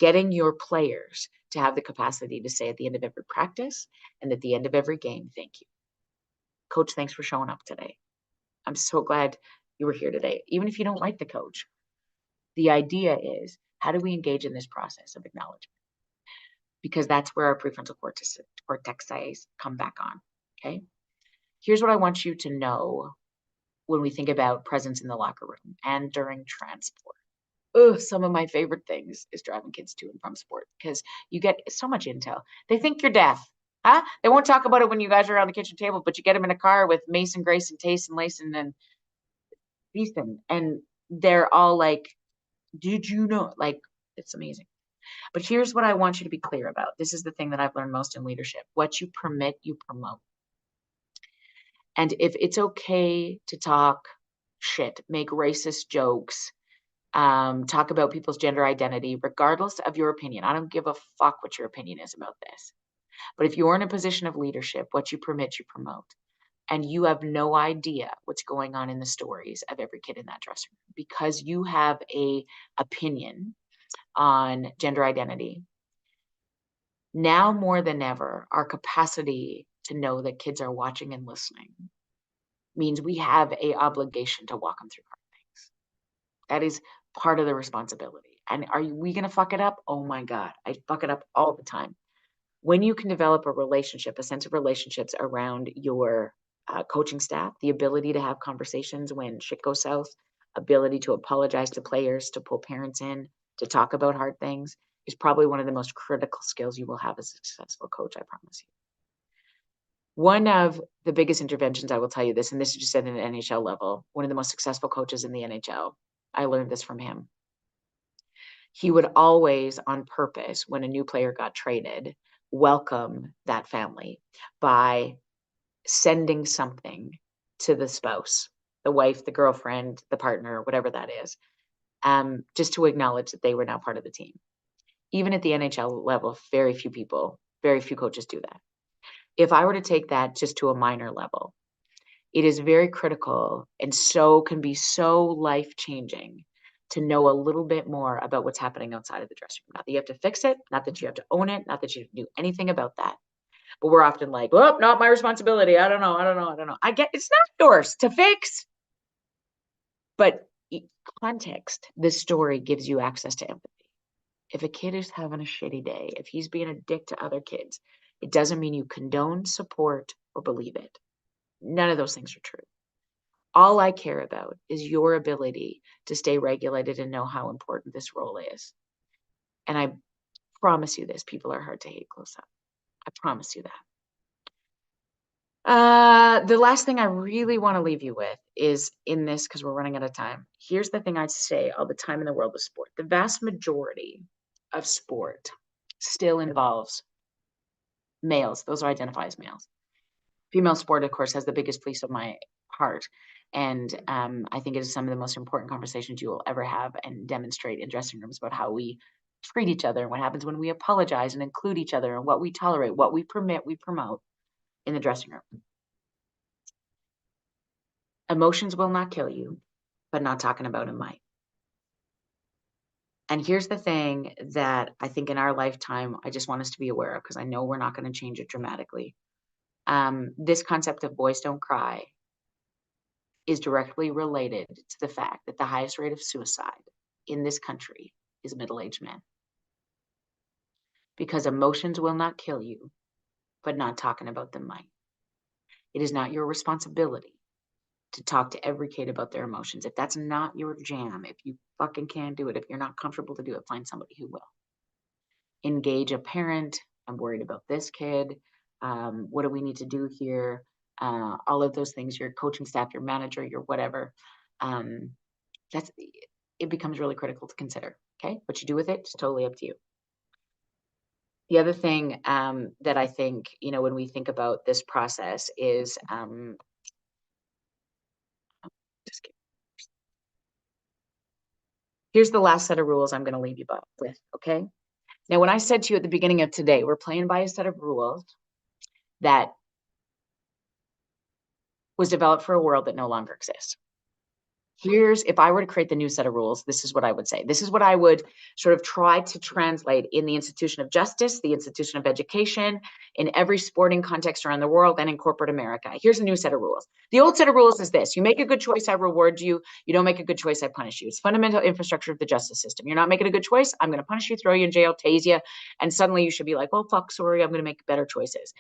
Getting your players to have the capacity to say at the end of every practice and at the end of every game, thank you. Coach, thanks for showing up today. I'm so glad you were here today. Even if you don't like the coach, the idea is, how do we engage in this process of acknowledgement? Because that's where our prefrontal cortex come back on, okay? Here's what I want you to know when we think about presence in the locker room and during transport. Some of my favorite things is driving kids to and from sport, because you get so much intel. They think you're deaf, huh? They won't talk about it when you guys are around the kitchen table, but you get them in a car with Mason, Grayson, Tayson, Layson, and Ethan, and they're all like, did you know? Like, it's amazing. But here's what I want you to be clear about. This is the thing that I've learned most in leadership. What you permit, you promote. And if it's okay to talk shit, make racist jokes, talk about people's gender identity, regardless of your opinion. I don't give a fuck what your opinion is about this. But if you're in a position of leadership, what you permit, you promote. And you have no idea what's going on in the stories of every kid in that dressing room, because you have a opinion on gender identity. Now more than ever, our capacity to know that kids are watching and listening means we have a obligation to walk them through hard things. That is part of the responsibility. And we going to fuck it up? Oh my God, I fuck it up all the time. When you can develop a relationship, a sense of relationships around your coaching staff, the ability to have conversations when shit goes south, ability to apologize to players, to pull parents in, to talk about hard things, is probably one of the most critical skills you will have as a successful coach, I promise you. One of the biggest interventions, I will tell you this, and this is just at an NHL level, one of the most successful coaches in the NHL, I learned this from him. He would always, on purpose, when a new player got traded, welcome that family by sending something to the spouse, the wife, the girlfriend, the partner, whatever that is, just to acknowledge that they were now part of the team. Even at the NHL level, very few coaches do that. If I were to take that just to a minor level, it is very critical and can be so life-changing to know a little bit more about what's happening outside of the dressing room. Not that you have to fix it, not that you have to own it, not that you do anything about that. But we're often like, oh, not my responsibility. I don't know. I get it's not yours to fix. But context, this story gives you access to empathy. If a kid is having a shitty day, if he's being a dick to other kids, it doesn't mean you condone, support, or believe it. None of those things are true. All I care about is your ability to stay regulated and know how important this role is. And I promise you this, people are hard to hate close up. I promise you that. The last thing I really want to leave you with is in this, because we're running out of time. Here's the thing I say all the time in the world of sport. The vast majority of sport still involves males. Those are identified as males. Female sport, of course, has the biggest piece of my heart. And I think it is some of the most important conversations you will ever have and demonstrate in dressing rooms about how we treat each other and what happens when we apologize and include each other and what we tolerate, what we permit, we promote in the dressing room. Emotions will not kill you, but not talking about them might. And here's the thing that I think in our lifetime, I just want us to be aware of, because I know we're not going to change it dramatically. This concept of boys don't cry is directly related to the fact that the highest rate of suicide in this country is a middle-aged man. Because emotions will not kill you, but not talking about them might. It is not your responsibility to talk to every kid about their emotions. If that's not your jam, if you fucking can't do it, if you're not comfortable to do it, find somebody who will. Engage a parent. I'm worried about this kid. What do we need to do here? All of those things, your coaching staff, your manager, your whatever. It becomes really critical to consider. Okay. What you do with it is totally up to you. The other thing that I think, when we think about this process is, here's the last set of rules I'm going to leave you with, okay? Now, when I said to you at the beginning of today, we're playing by a set of rules that was developed for a world that no longer exists. If I were to create the new set of rules, this is what I would say. This is what I would sort of try to translate in the institution of justice, the institution of education, in every sporting context around the world, and in corporate America. Here's a new set of rules. The old set of rules is this: you make a good choice, I reward you. You don't make a good choice, I punish you. It's fundamental infrastructure of the justice system. You're not making a good choice, I'm going to punish you, throw you in jail, tase you, and suddenly you should be like, well, fuck, sorry, I'm going to make better choices.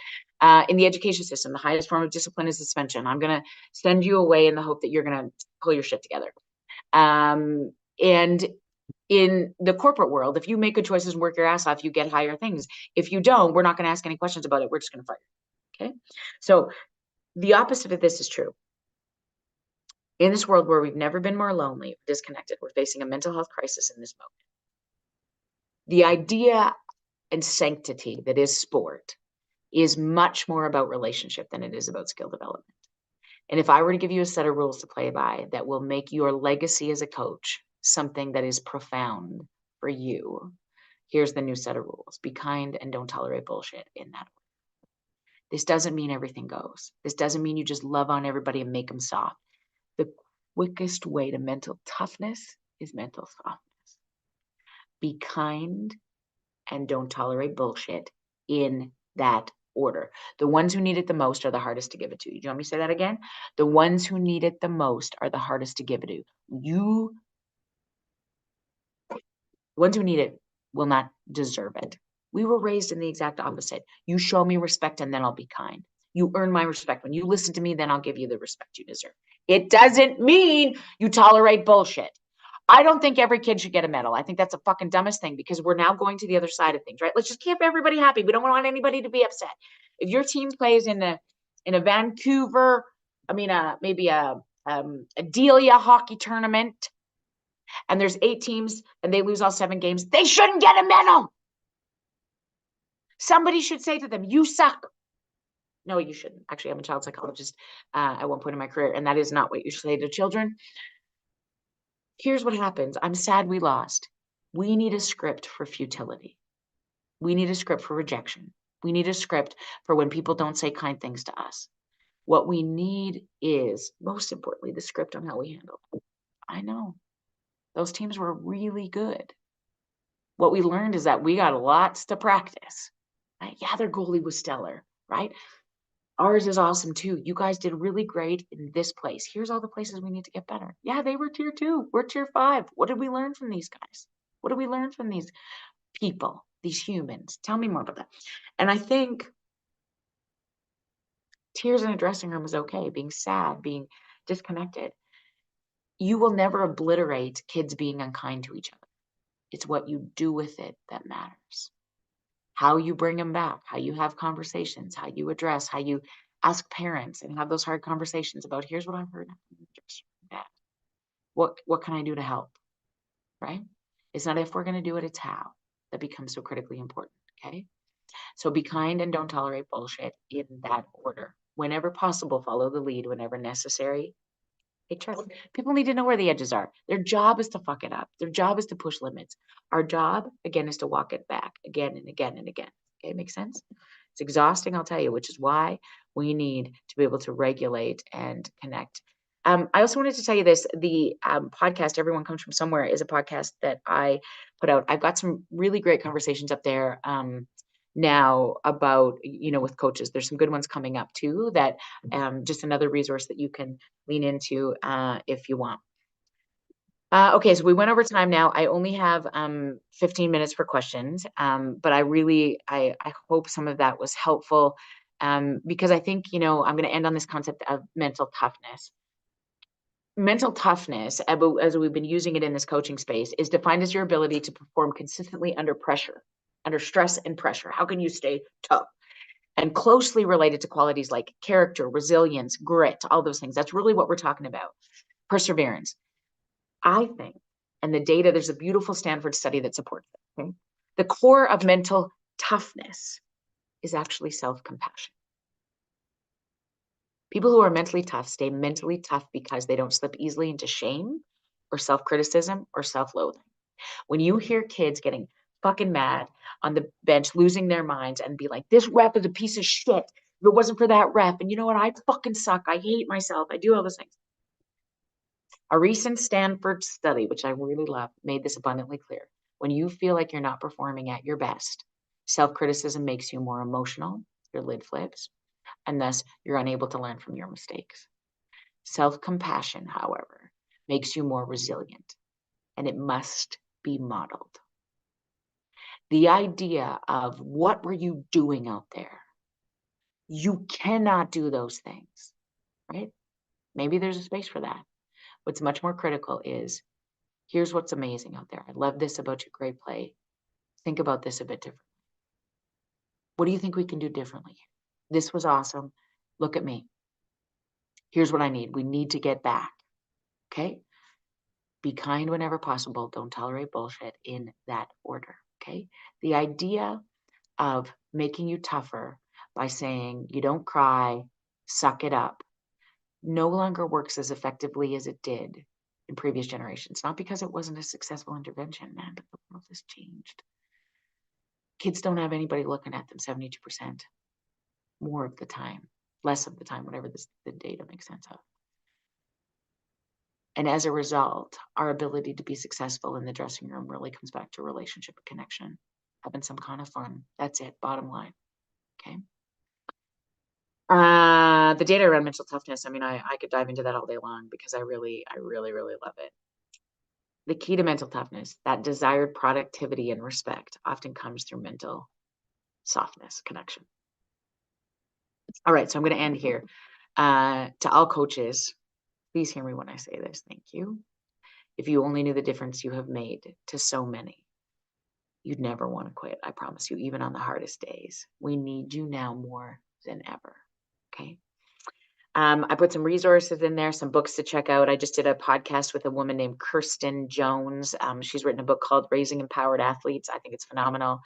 In the education system, the highest form of discipline is suspension. I'm going to send you away in the hope that you're going to pull your shit together. And in the corporate world, if you make good choices and work your ass off, you get higher things. If you don't, we're not going to ask any questions about it. We're just going to fire you. Okay. So the opposite of this is true. In this world where we've never been more lonely, disconnected, we're facing a mental health crisis in this moment. The idea and sanctity that is sport is much more about relationship than it is about skill development. And if I were to give you a set of rules to play by that will make your legacy as a coach something that is profound for you, here's the new set of rules. Be kind and don't tolerate bullshit in that way. This doesn't mean everything goes. This doesn't mean you just love on everybody and make them soft. The quickest way to mental toughness is mental softness. Be kind and don't tolerate bullshit in that order. The ones who need it the most are the hardest to give it to. Do you want me to say that again? The ones who need it the most are the hardest to give it to. The ones who need it will not deserve it. We were raised in the exact opposite. You show me respect and then I'll be kind. You earn my respect. When you listen to me, then I'll give you the respect you deserve. It doesn't mean you tolerate bullshit. I don't think every kid should get a medal. I think that's the fucking dumbest thing, because we're now going to the other side of things, right? Let's just keep everybody happy. We don't want anybody to be upset. If your team plays in a Vancouver, maybe a Delia hockey tournament, and there's 8 teams and they lose all 7 games, they shouldn't get a medal. Somebody should say to them, you suck. No, you shouldn't. Actually, I'm a child psychologist at one point in my career, and that is not what you should say to children. Here's what happens. I'm sad we lost. We need a script for futility. We need a script for rejection. We need a script for when people don't say kind things to us. What we need is, most importantly, the script on how we handle it. I know those teams were really good. What we learned is that we got lots to practice. Right? Yeah, their goalie was stellar, right? Ours is awesome too. You guys did really great in this place. Here's all the places we need to get better. Yeah, they were tier 2. We're tier 5. What did we learn from these guys? What did we learn from these people, these humans? Tell me more about that. And I think tears in a dressing room is okay. Being sad, being disconnected. You will never obliterate kids being unkind to each other. It's what you do with it that matters. How you bring them back, how you have conversations, how you address, how you ask parents and have those hard conversations about, here's what I've heard. What can I do to help? Right? It's not if we're going to do it, it's how. That becomes so critically important. Okay. So be kind and don't tolerate bullshit in that order. Whenever possible, follow the lead. Whenever necessary, take charge. People need to know where the edges are. Their job is to fuck it up. Their job is to push limits. Our job, again, is to walk it back again and again and again. Okay, makes sense? It's exhausting, I'll tell you, which is why we need to be able to regulate and connect. I also wanted to tell you this, the podcast, Everyone Comes From Somewhere, is a podcast that I put out. I've got some really great conversations up there now about, with coaches. There's some good ones coming up too, that just another resource that you can lean into if you want. Okay, so we went over time now. I only have 15 minutes for questions, but I hope some of that was helpful, because I think, I'm going to end on this concept of mental toughness. Mental toughness, as we've been using it in this coaching space, is defined as your ability to perform consistently under pressure, under stress and pressure. How can you stay tough? And closely related to qualities like character, resilience, grit, all those things. That's really what we're talking about. Perseverance. I think, and the data, there's a beautiful Stanford study that supports it. Okay? The core of mental toughness is actually self-compassion. People who are mentally tough stay mentally tough because they don't slip easily into shame or self-criticism or self-loathing. When you hear kids getting fucking mad on the bench, losing their minds and be like, this rep is a piece of shit. If it wasn't for that rep, and you know what? I fucking suck. I hate myself. I do all those things. A recent Stanford study, which I really love, made this abundantly clear. When you feel like you're not performing at your best, self-criticism makes you more emotional, your lid flips, and thus you're unable to learn from your mistakes. Self-compassion, however, makes you more resilient, and it must be modeled. The idea of what were you doing out there? You cannot do those things, right? Maybe there's a space for that. What's much more critical is, here's what's amazing out there. I love this about your great play. Think about this a bit differently. What do you think we can do differently? This was awesome. Look at me. Here's what I need. We need to get back. Okay? Be kind whenever possible. Don't tolerate bullshit, in that order. Okay? The idea of making you tougher by saying you don't cry, suck it up, no longer works as effectively as it did in previous generations. Not because it wasn't a successful intervention, man, but the world has changed. Kids don't have anybody looking at them 72% more of the time, less of the time, whatever the data makes sense of. And as a result, our ability to be successful in the dressing room really comes back to relationship and connection, having some kind of fun. That's it, bottom line. Okay. The data around mental toughness, I mean, I could dive into that all day long because I really love it. The key to mental toughness, that desired productivity and respect, often comes through mental softness, connection. All right, so I'm going to end here. To all coaches, please hear me when I say this. Thank you. If you only knew the difference you have made to so many, you'd never want to quit. I promise you, even on the hardest days. We need you now more than ever. Okay. I put some resources in there, some books to check out. I just did a podcast with a woman named Kirsten Jones. She's written a book called Raising Empowered Athletes. I think it's phenomenal.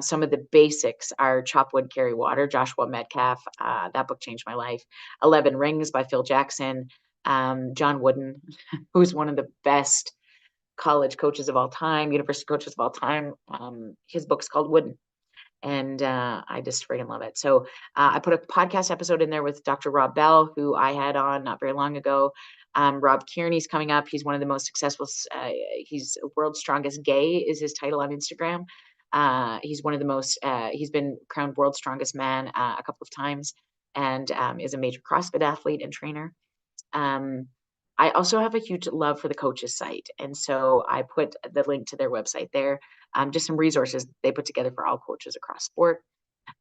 Some of the basics are Chop Wood, Carry Water, Joshua Metcalf. That book changed my life. 11 Rings by Phil Jackson. John Wooden, who's one of the best college coaches of all time, university coaches of all time. His book's called Wooden. And I just friggin' love it. So I put a podcast episode in there with Dr. Rob Bell, who I had on not very long ago. Rob Kearney's coming up. He's one of the most successful. He's World's Strongest Gay is his title on Instagram. He's one of the most, he's been crowned World's Strongest Man a couple of times, and is a major CrossFit athlete and trainer. I also have a huge love for the coaches site. And so I put the link to their website there. Just some resources they put together for all coaches across sport.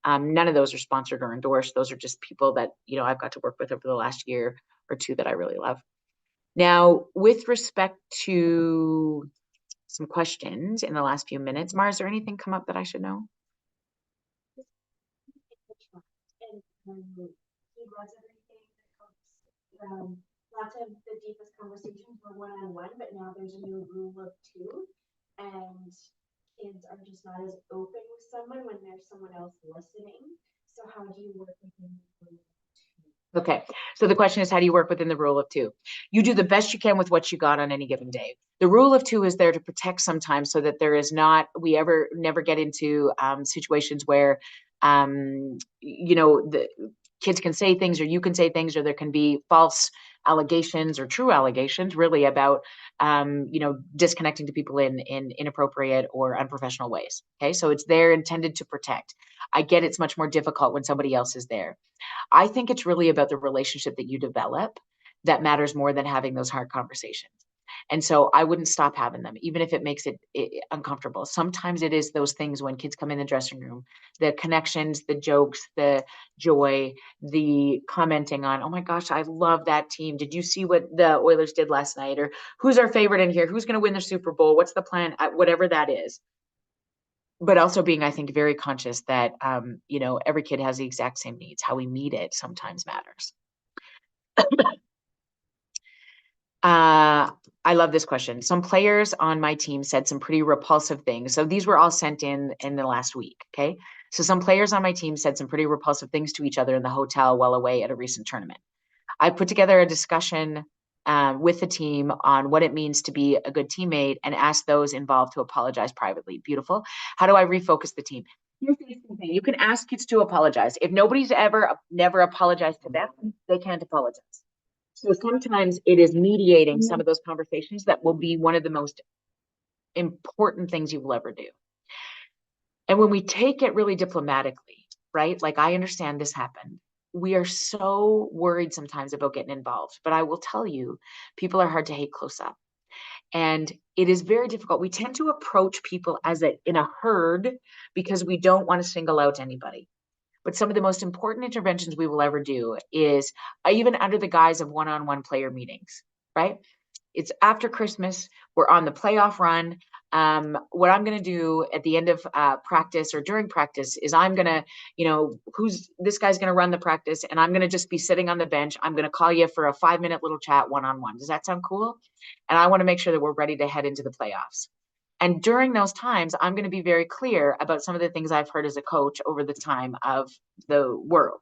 None of those are sponsored or endorsed. Those are just people that, I've got to work with over the last year or two that I really love. Now, with respect to some questions in the last few minutes, Mara, is there anything come up that I should know? Lots of the deepest conversations were one-on-one, but now there's a new rule of two, and kids are just not as open with someone when there's someone else listening. So how do you work within the rule of two? Okay, so the question is, how do you work within the rule of two? You do the best you can with what you got on any given day. The rule of two is there to protect sometimes, so that there is not, we never get into situations where, the kids can say things, or you can say things, or there can be false allegations or true allegations really about, disconnecting to people in inappropriate or unprofessional ways. Okay, so it's there intended to protect. I get it's much more difficult when somebody else is there. I think it's really about the relationship that you develop that matters more than having those hard conversations. And so I wouldn't stop having them, even if it makes it uncomfortable. Sometimes it is those things when kids come in the dressing room, the connections, the jokes, the joy, the commenting on, oh my gosh, I love that team. Did you see what the Oilers did last night? Or who's our favorite in here? Who's going to win the Super Bowl? What's the plan? Whatever that is. But also being, I think, very conscious that, every kid has the exact same needs. How we meet it sometimes matters. I love this question. Some players on my team said some pretty repulsive things. So these were all sent in the last week. Okay. So some players on my team said some pretty repulsive things to each other in the hotel while away at a recent tournament. I put together a discussion with the team on what it means to be a good teammate and asked those involved to apologize privately. Beautiful. How do I refocus the team? Here's the thing. You can ask kids to apologize. If nobody's never apologized to them, they can't apologize. So sometimes it is mediating some of those conversations that will be one of the most important things you will ever do. And when we take it really diplomatically, right? Like, I understand this happened. We are so worried sometimes about getting involved, but I will tell you, people are hard to hate close up. And it is very difficult. We tend to approach people in a herd because we don't want to single out anybody. But some of the most important interventions we will ever do is even under the guise of one-on-one player meetings, right? It's after Christmas. We're on the playoff run. What I'm going to do at the end of practice or during practice is I'm going to, this guy's going to run the practice and I'm going to just be sitting on the bench. I'm going to call you for a 5-minute little chat one-on-one. Does that sound cool? And I want to make sure that we're ready to head into the playoffs. And during those times, I'm going to be very clear about some of the things I've heard as a coach over the time of the world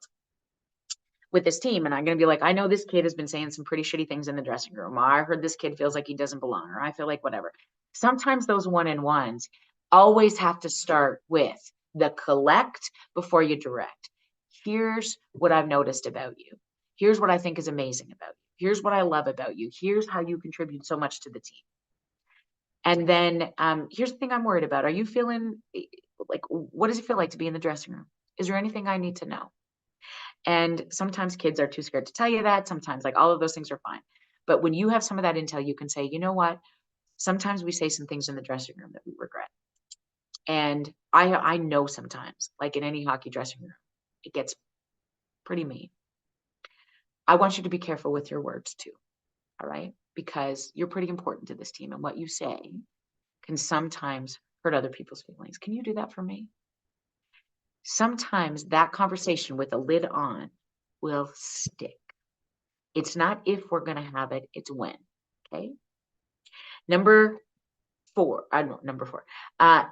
with this team. And I'm going to be like, I know this kid has been saying some pretty shitty things in the dressing room. I heard this kid feels like he doesn't belong, or I feel like whatever. Sometimes those one-on-ones always have to start with the collect before you direct. Here's what I've noticed about you. Here's what I think is amazing about you. Here's what I love about you. Here's how you contribute so much to the team. And then here's the thing I'm worried about. Are you feeling like, what does it feel like to be in the dressing room? Is there anything I need to know? And sometimes kids are too scared to tell you that. Sometimes, like, all of those things are fine. But when you have some of that intel, you can say, you know what? Sometimes we say some things in the dressing room that we regret. And I know sometimes, like in any hockey dressing room, it gets pretty mean. I want you to be careful with your words too. All right? Because you're pretty important to this team, and what you say can sometimes hurt other people's feelings. Can you do that for me? Sometimes that conversation with a lid on will stick. It's not if we're going to have it, it's when. Okay. Number four. I'm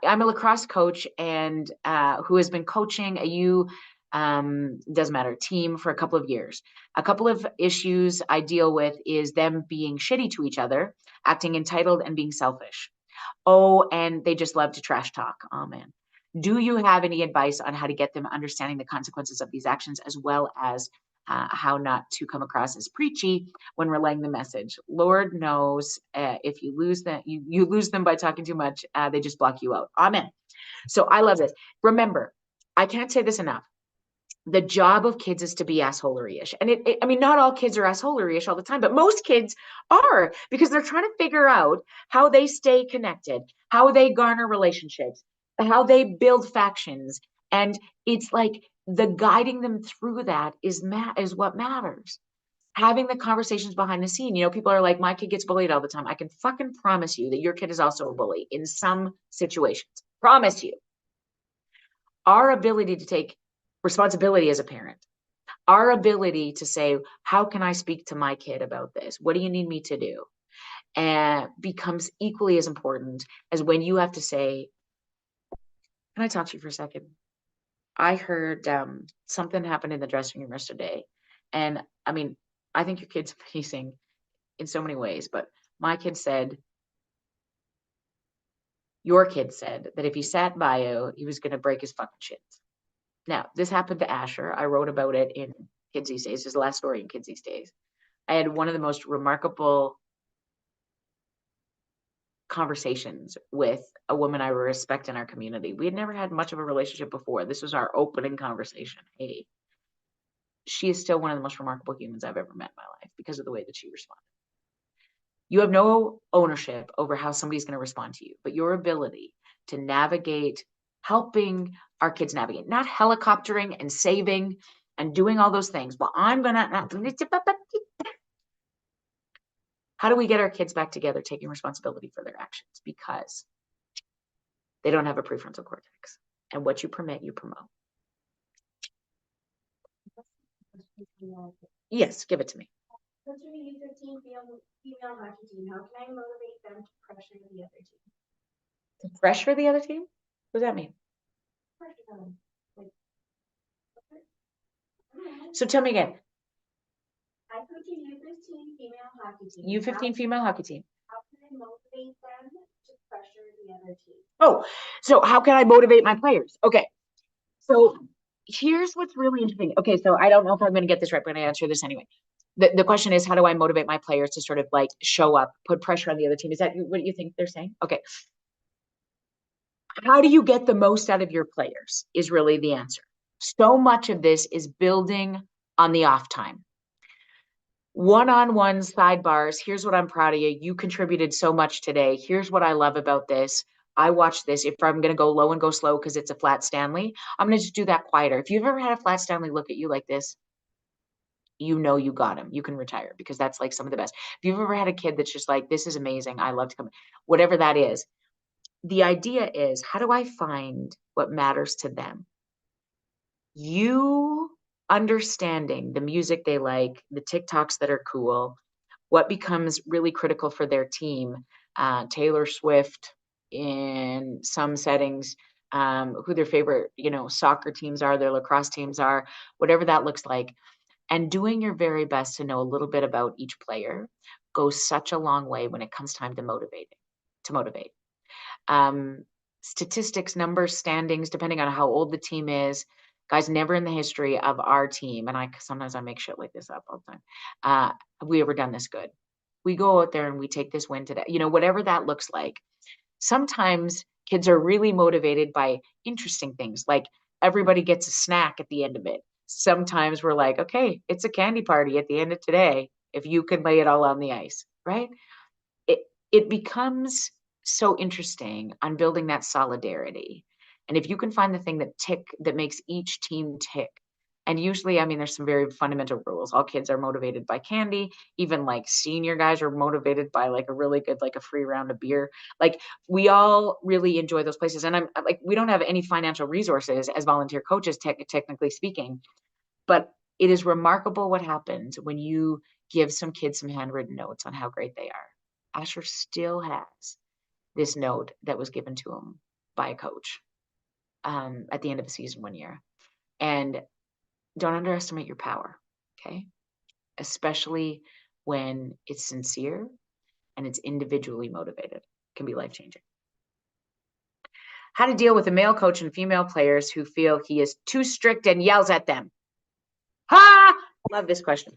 a lacrosse coach and who has been coaching a doesn't matter, team for a couple of years. A couple of issues I deal with is them being shitty to each other, acting entitled, and being selfish. Oh, and they just love to trash talk. Oh man. Do you have any advice on how to get them understanding the consequences of these actions, as well as how not to come across as preachy when relaying the message? Lord knows if you lose them, you lose them by talking too much. They just block you out. Amen. So I love this. Remember, I can't say this enough. The job of kids is to be assholery-ish. And I mean, not all kids are assholery-ish all the time, but most kids are, because they're trying to figure out how they stay connected, how they garner relationships, how they build factions. And it's like the guiding them through that is what matters. Having the conversations behind the scene. People are like, my kid gets bullied all the time. I can fucking promise you that your kid is also a bully in some situations. Promise you. Our ability to take responsibility as a parent, our ability to say, how can I speak to my kid about this? What do you need me to do? And becomes equally as important as when you have to say, can I talk to you for a second? I heard something happened in the dressing room yesterday. And I mean, I think your kid's amazing in so many ways, but your kid said that if he sat by you, he was going to break his fucking shit. Now, this happened to Asher. I wrote about it in Kids These Days. His last story in Kids These Days. I had one of the most remarkable conversations with a woman I respect in our community. We had never had much of a relationship before. This was our opening conversation. Hey, she is still one of the most remarkable humans I've ever met in my life because of the way that she responded. You have no ownership over how somebody's going to respond to you, but your ability to navigate, helping our kids navigate, not helicoptering and saving and doing all those things. Well, I'm going to, how do we get our kids back together, taking responsibility for their actions? Because they don't have a prefrontal cortex. And what you permit, you promote. Yes, give it to me. Coaching a U15 female hockey team, how can I motivate them to pressure the other team? To pressure the other team? What does that mean? Pressure them. Like, So tell me again. I coach a U15 female hockey team. U15 female hockey team. How can I motivate them to pressure the other team? Oh, so how can I motivate my players? Okay. So here's what's really interesting. Okay, so I don't know if I'm going to get this right, but I'm going to answer this anyway. The question is, how do I motivate my players to sort of like show up, put pressure on the other team? Is that what you think they're saying? Okay. How do you get the most out of your players is really the answer. So much of this is building on the off time. One-on-one sidebars. Here's what I'm proud of you. You contributed so much today. Here's what I love about this. I watch this. If I'm going to go low and go slow because it's a flat Stanley, I'm going to just do that quieter. If you've ever had a flat Stanley look at you like this, you know you got him. You can retire because that's like some of the best. If you've ever had a kid that's just like, this is amazing, I love to come, whatever that is. The idea is, how do I find what matters to them? You understanding the music they like, the TikToks that are cool, what becomes really critical for their team, Taylor Swift in some settings, who their favorite, soccer teams are, their lacrosse teams are, whatever that looks like. And doing your very best to know a little bit about each player goes such a long way when it comes time to motivate. Statistics, numbers, standings, depending on how old the team is. Guys, never in the history of our team, and sometimes I make shit like this up all the time, have we ever done this good. We go out there and we take this win today, whatever that looks like. Sometimes kids are really motivated by interesting things, like everybody gets a snack at the end of it. Sometimes we're like, okay, it's a candy party at the end of today, if you could lay it all on the ice, right? It becomes so interesting on building that solidarity. And if you can find the thing that makes each team tick, and usually, there's some very fundamental rules. All kids are motivated by candy. Even like senior guys are motivated by like a really good, like a free round of beer. Like we all really enjoy those places. And I'm like, we don't have any financial resources as volunteer coaches, technically speaking, but it is remarkable what happens when you give some kids some handwritten notes on how great they are. Asher still has this note that was given to him by a coach at the end of the season one year. And don't underestimate your power, okay? Especially when it's sincere and it's individually motivated. It can be life-changing. How to deal with a male coach and female players who feel he is too strict and yells at them. Love this question.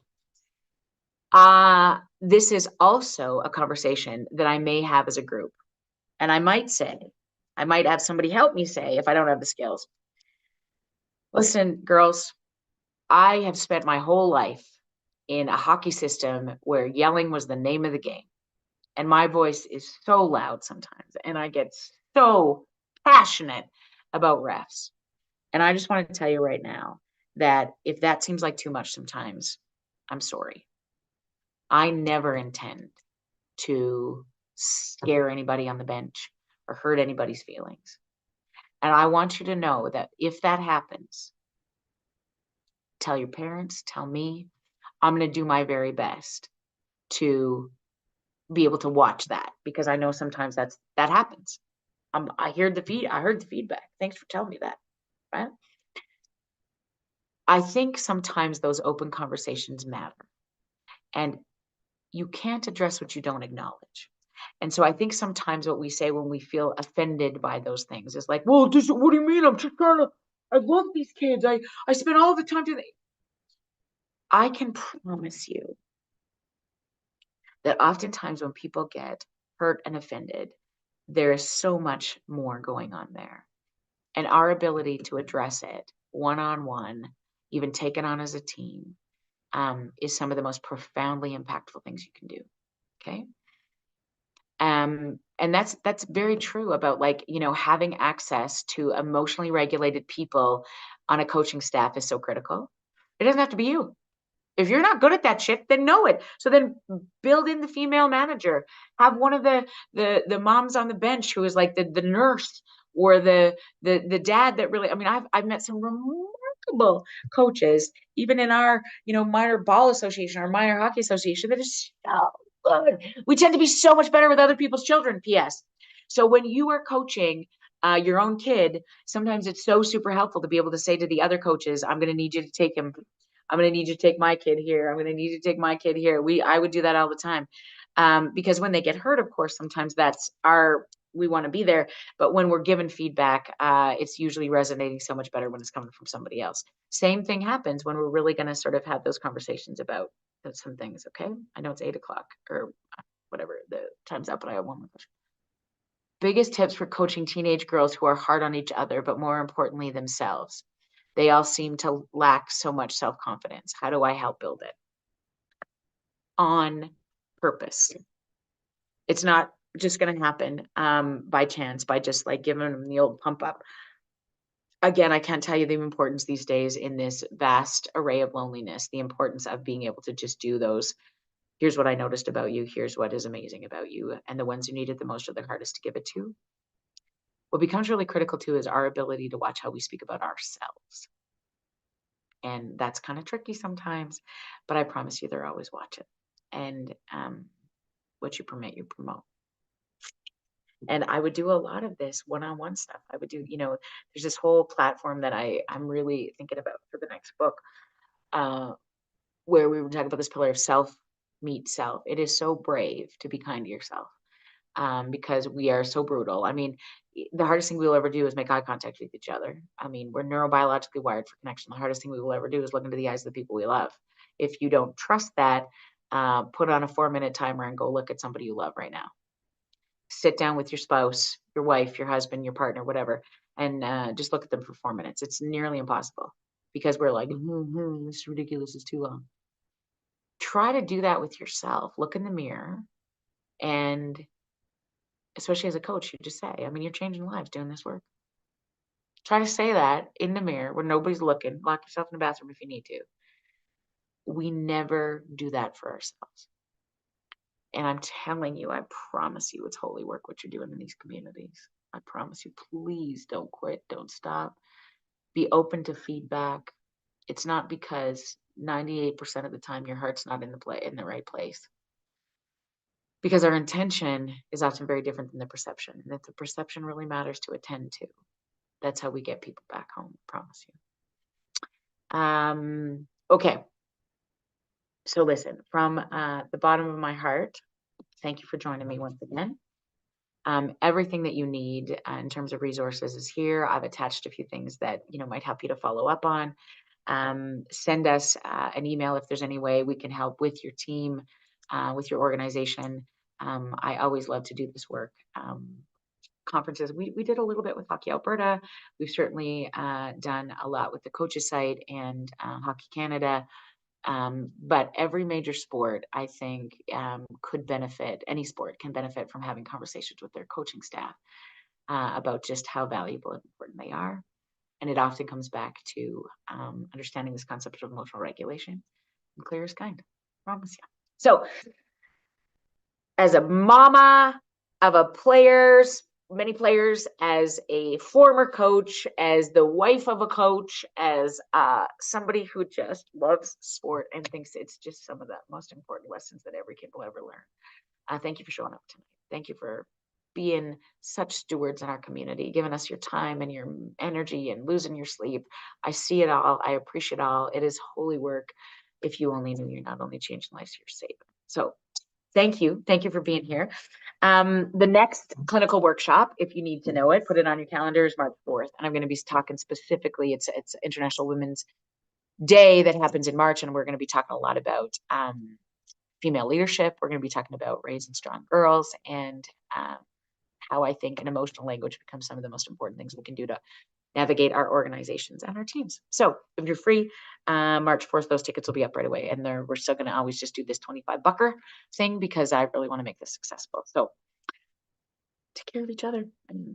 This is also a conversation that I may have as a group. And I might have somebody help me say, if I don't have the skills, listen, girls, I have spent my whole life in a hockey system where yelling was the name of the game. And my voice is so loud sometimes. And I get so passionate about refs. And I just want to tell you right now that if that seems like too much sometimes, I'm sorry. I never intend to scare anybody on the bench or hurt anybody's feelings. And I want you to know that if that happens, tell your parents, tell me, I'm going to do my very best to be able to watch that, because I know sometimes that happens. I heard the feedback. Thanks for telling me that, right? I think sometimes those open conversations matter, and you can't address what you don't acknowledge. And so I think sometimes what we say when we feel offended by those things is like, well, what do you mean? I'm just trying to, I love these kids. I spend all the time today. I can promise you that oftentimes when people get hurt and offended, there is so much more going on there. And our ability to address it one-on-one, even take it on as a team, is some of the most profoundly impactful things you can do. Okay. And that's very true about, like, you know, having access to emotionally regulated people on a coaching staff is so critical. It doesn't have to be you. If you're not good at that shit, then know it. So then build in the female manager. Have one of the moms on the bench who is like the nurse, or the dad that really, I mean, I've met some remarkable coaches, even in our, you know, minor ball association, our minor hockey association, that is so good. We tend to be so much better with other people's children, PS. So when you are coaching your own kid, sometimes it's so super helpful to be able to say to the other coaches, I'm going to need you to take him. I'm going to need you to take my kid here. I'm going to need you to take my kid here. I would do that all the time. Because when they get hurt, of course, sometimes we want to be there. But when we're given feedback, it's usually resonating so much better when it's coming from somebody else. Same thing happens when we're really going to sort of have those conversations about some things. Okay. I know it's 8 o'clock or whatever the time's up, but I have one more question. Biggest tips for coaching teenage girls who are hard on each other, but more importantly, themselves. They all seem to lack so much self-confidence. How do I help build it? On purpose. It's not just going to happen by chance, by just like giving them the old pump up. Again, I can't tell you the importance these days in this vast array of loneliness, the importance of being able to just do those. Here's what I noticed about you. Here's what is amazing about you. And the ones who need it the most are the hardest to give it to. What becomes really critical too is our ability to watch how we speak about ourselves. And that's kind of tricky sometimes, but I promise you they're always watching. And what you permit, you promote. And I would do a lot of this one-on-one stuff. I would do, you know, there's this whole platform that I'm really thinking about for the next book, where we were talking about this pillar of self meet self. It is so brave to be kind to yourself, because we are so brutal. I mean, the hardest thing we'll ever do is make eye contact with each other. I mean, we're neurobiologically wired for connection. The hardest thing we will ever do is look into the eyes of the people we love. If you don't trust that, put on a 4-minute timer and go look at somebody you love right now. Sit down with your spouse, your wife, your husband, your partner, whatever, and just look at them for 4 minutes. It's nearly impossible because we're like, this is ridiculous. It's too long. Try to do that with yourself. Look in the mirror, and especially as a coach, you just say, I mean, you're changing lives doing this work. Try to say that in the mirror where nobody's looking. Lock yourself in the bathroom if you need to. We never do that for ourselves. And I'm telling you, I promise you, it's holy work what you're doing in these communities. I promise you, please don't quit. Don't stop. Be open to feedback. It's not because 98% of the time your heart's not in the right place. Because our intention is often very different than the perception. And if the perception really matters to attend to, that's how we get people back home, I promise you. Okay. So listen, from the bottom of my heart, thank you for joining me once again. Everything that you need in terms of resources is here. I've attached a few things that, you know, might help you to follow up on. Send us an email if there's any way we can help with your team, with your organization. I always love to do this work. Conferences, we did a little bit with Hockey Alberta. We've certainly done a lot with the coaches site and Hockey Canada. But every major sport, I think, could benefit, any sport can benefit from having conversations with their coaching staff about just how valuable and important they are. And it often comes back to understanding this concept of emotional regulation and clear as kind. I promise you. So, as a mama of many players, as a former coach, as the wife of a coach, as somebody who just loves sport and thinks it's just some of the most important lessons that every kid will ever learn. Thank you for showing up tonight. Thank you for being such stewards in our community, giving us your time and your energy and losing your sleep. I see it all. I appreciate it all. It is holy work. If you only knew, you're not only changing lives, you're saving. So thank you. Thank you for being here. The next clinical workshop, if you need to know it, put it on your calendar, is March 4th. And I'm going to be talking specifically, it's International Women's Day that happens in March. And we're going to be talking a lot about female leadership. We're going to be talking about raising strong girls and how I think an emotional language becomes some of the most important things we can do to navigate our organizations and our teams. So if you're free, March 4th, those tickets will be up right away. And we're still going to always just do this $25 thing because I really want to make this successful. So take care of each other and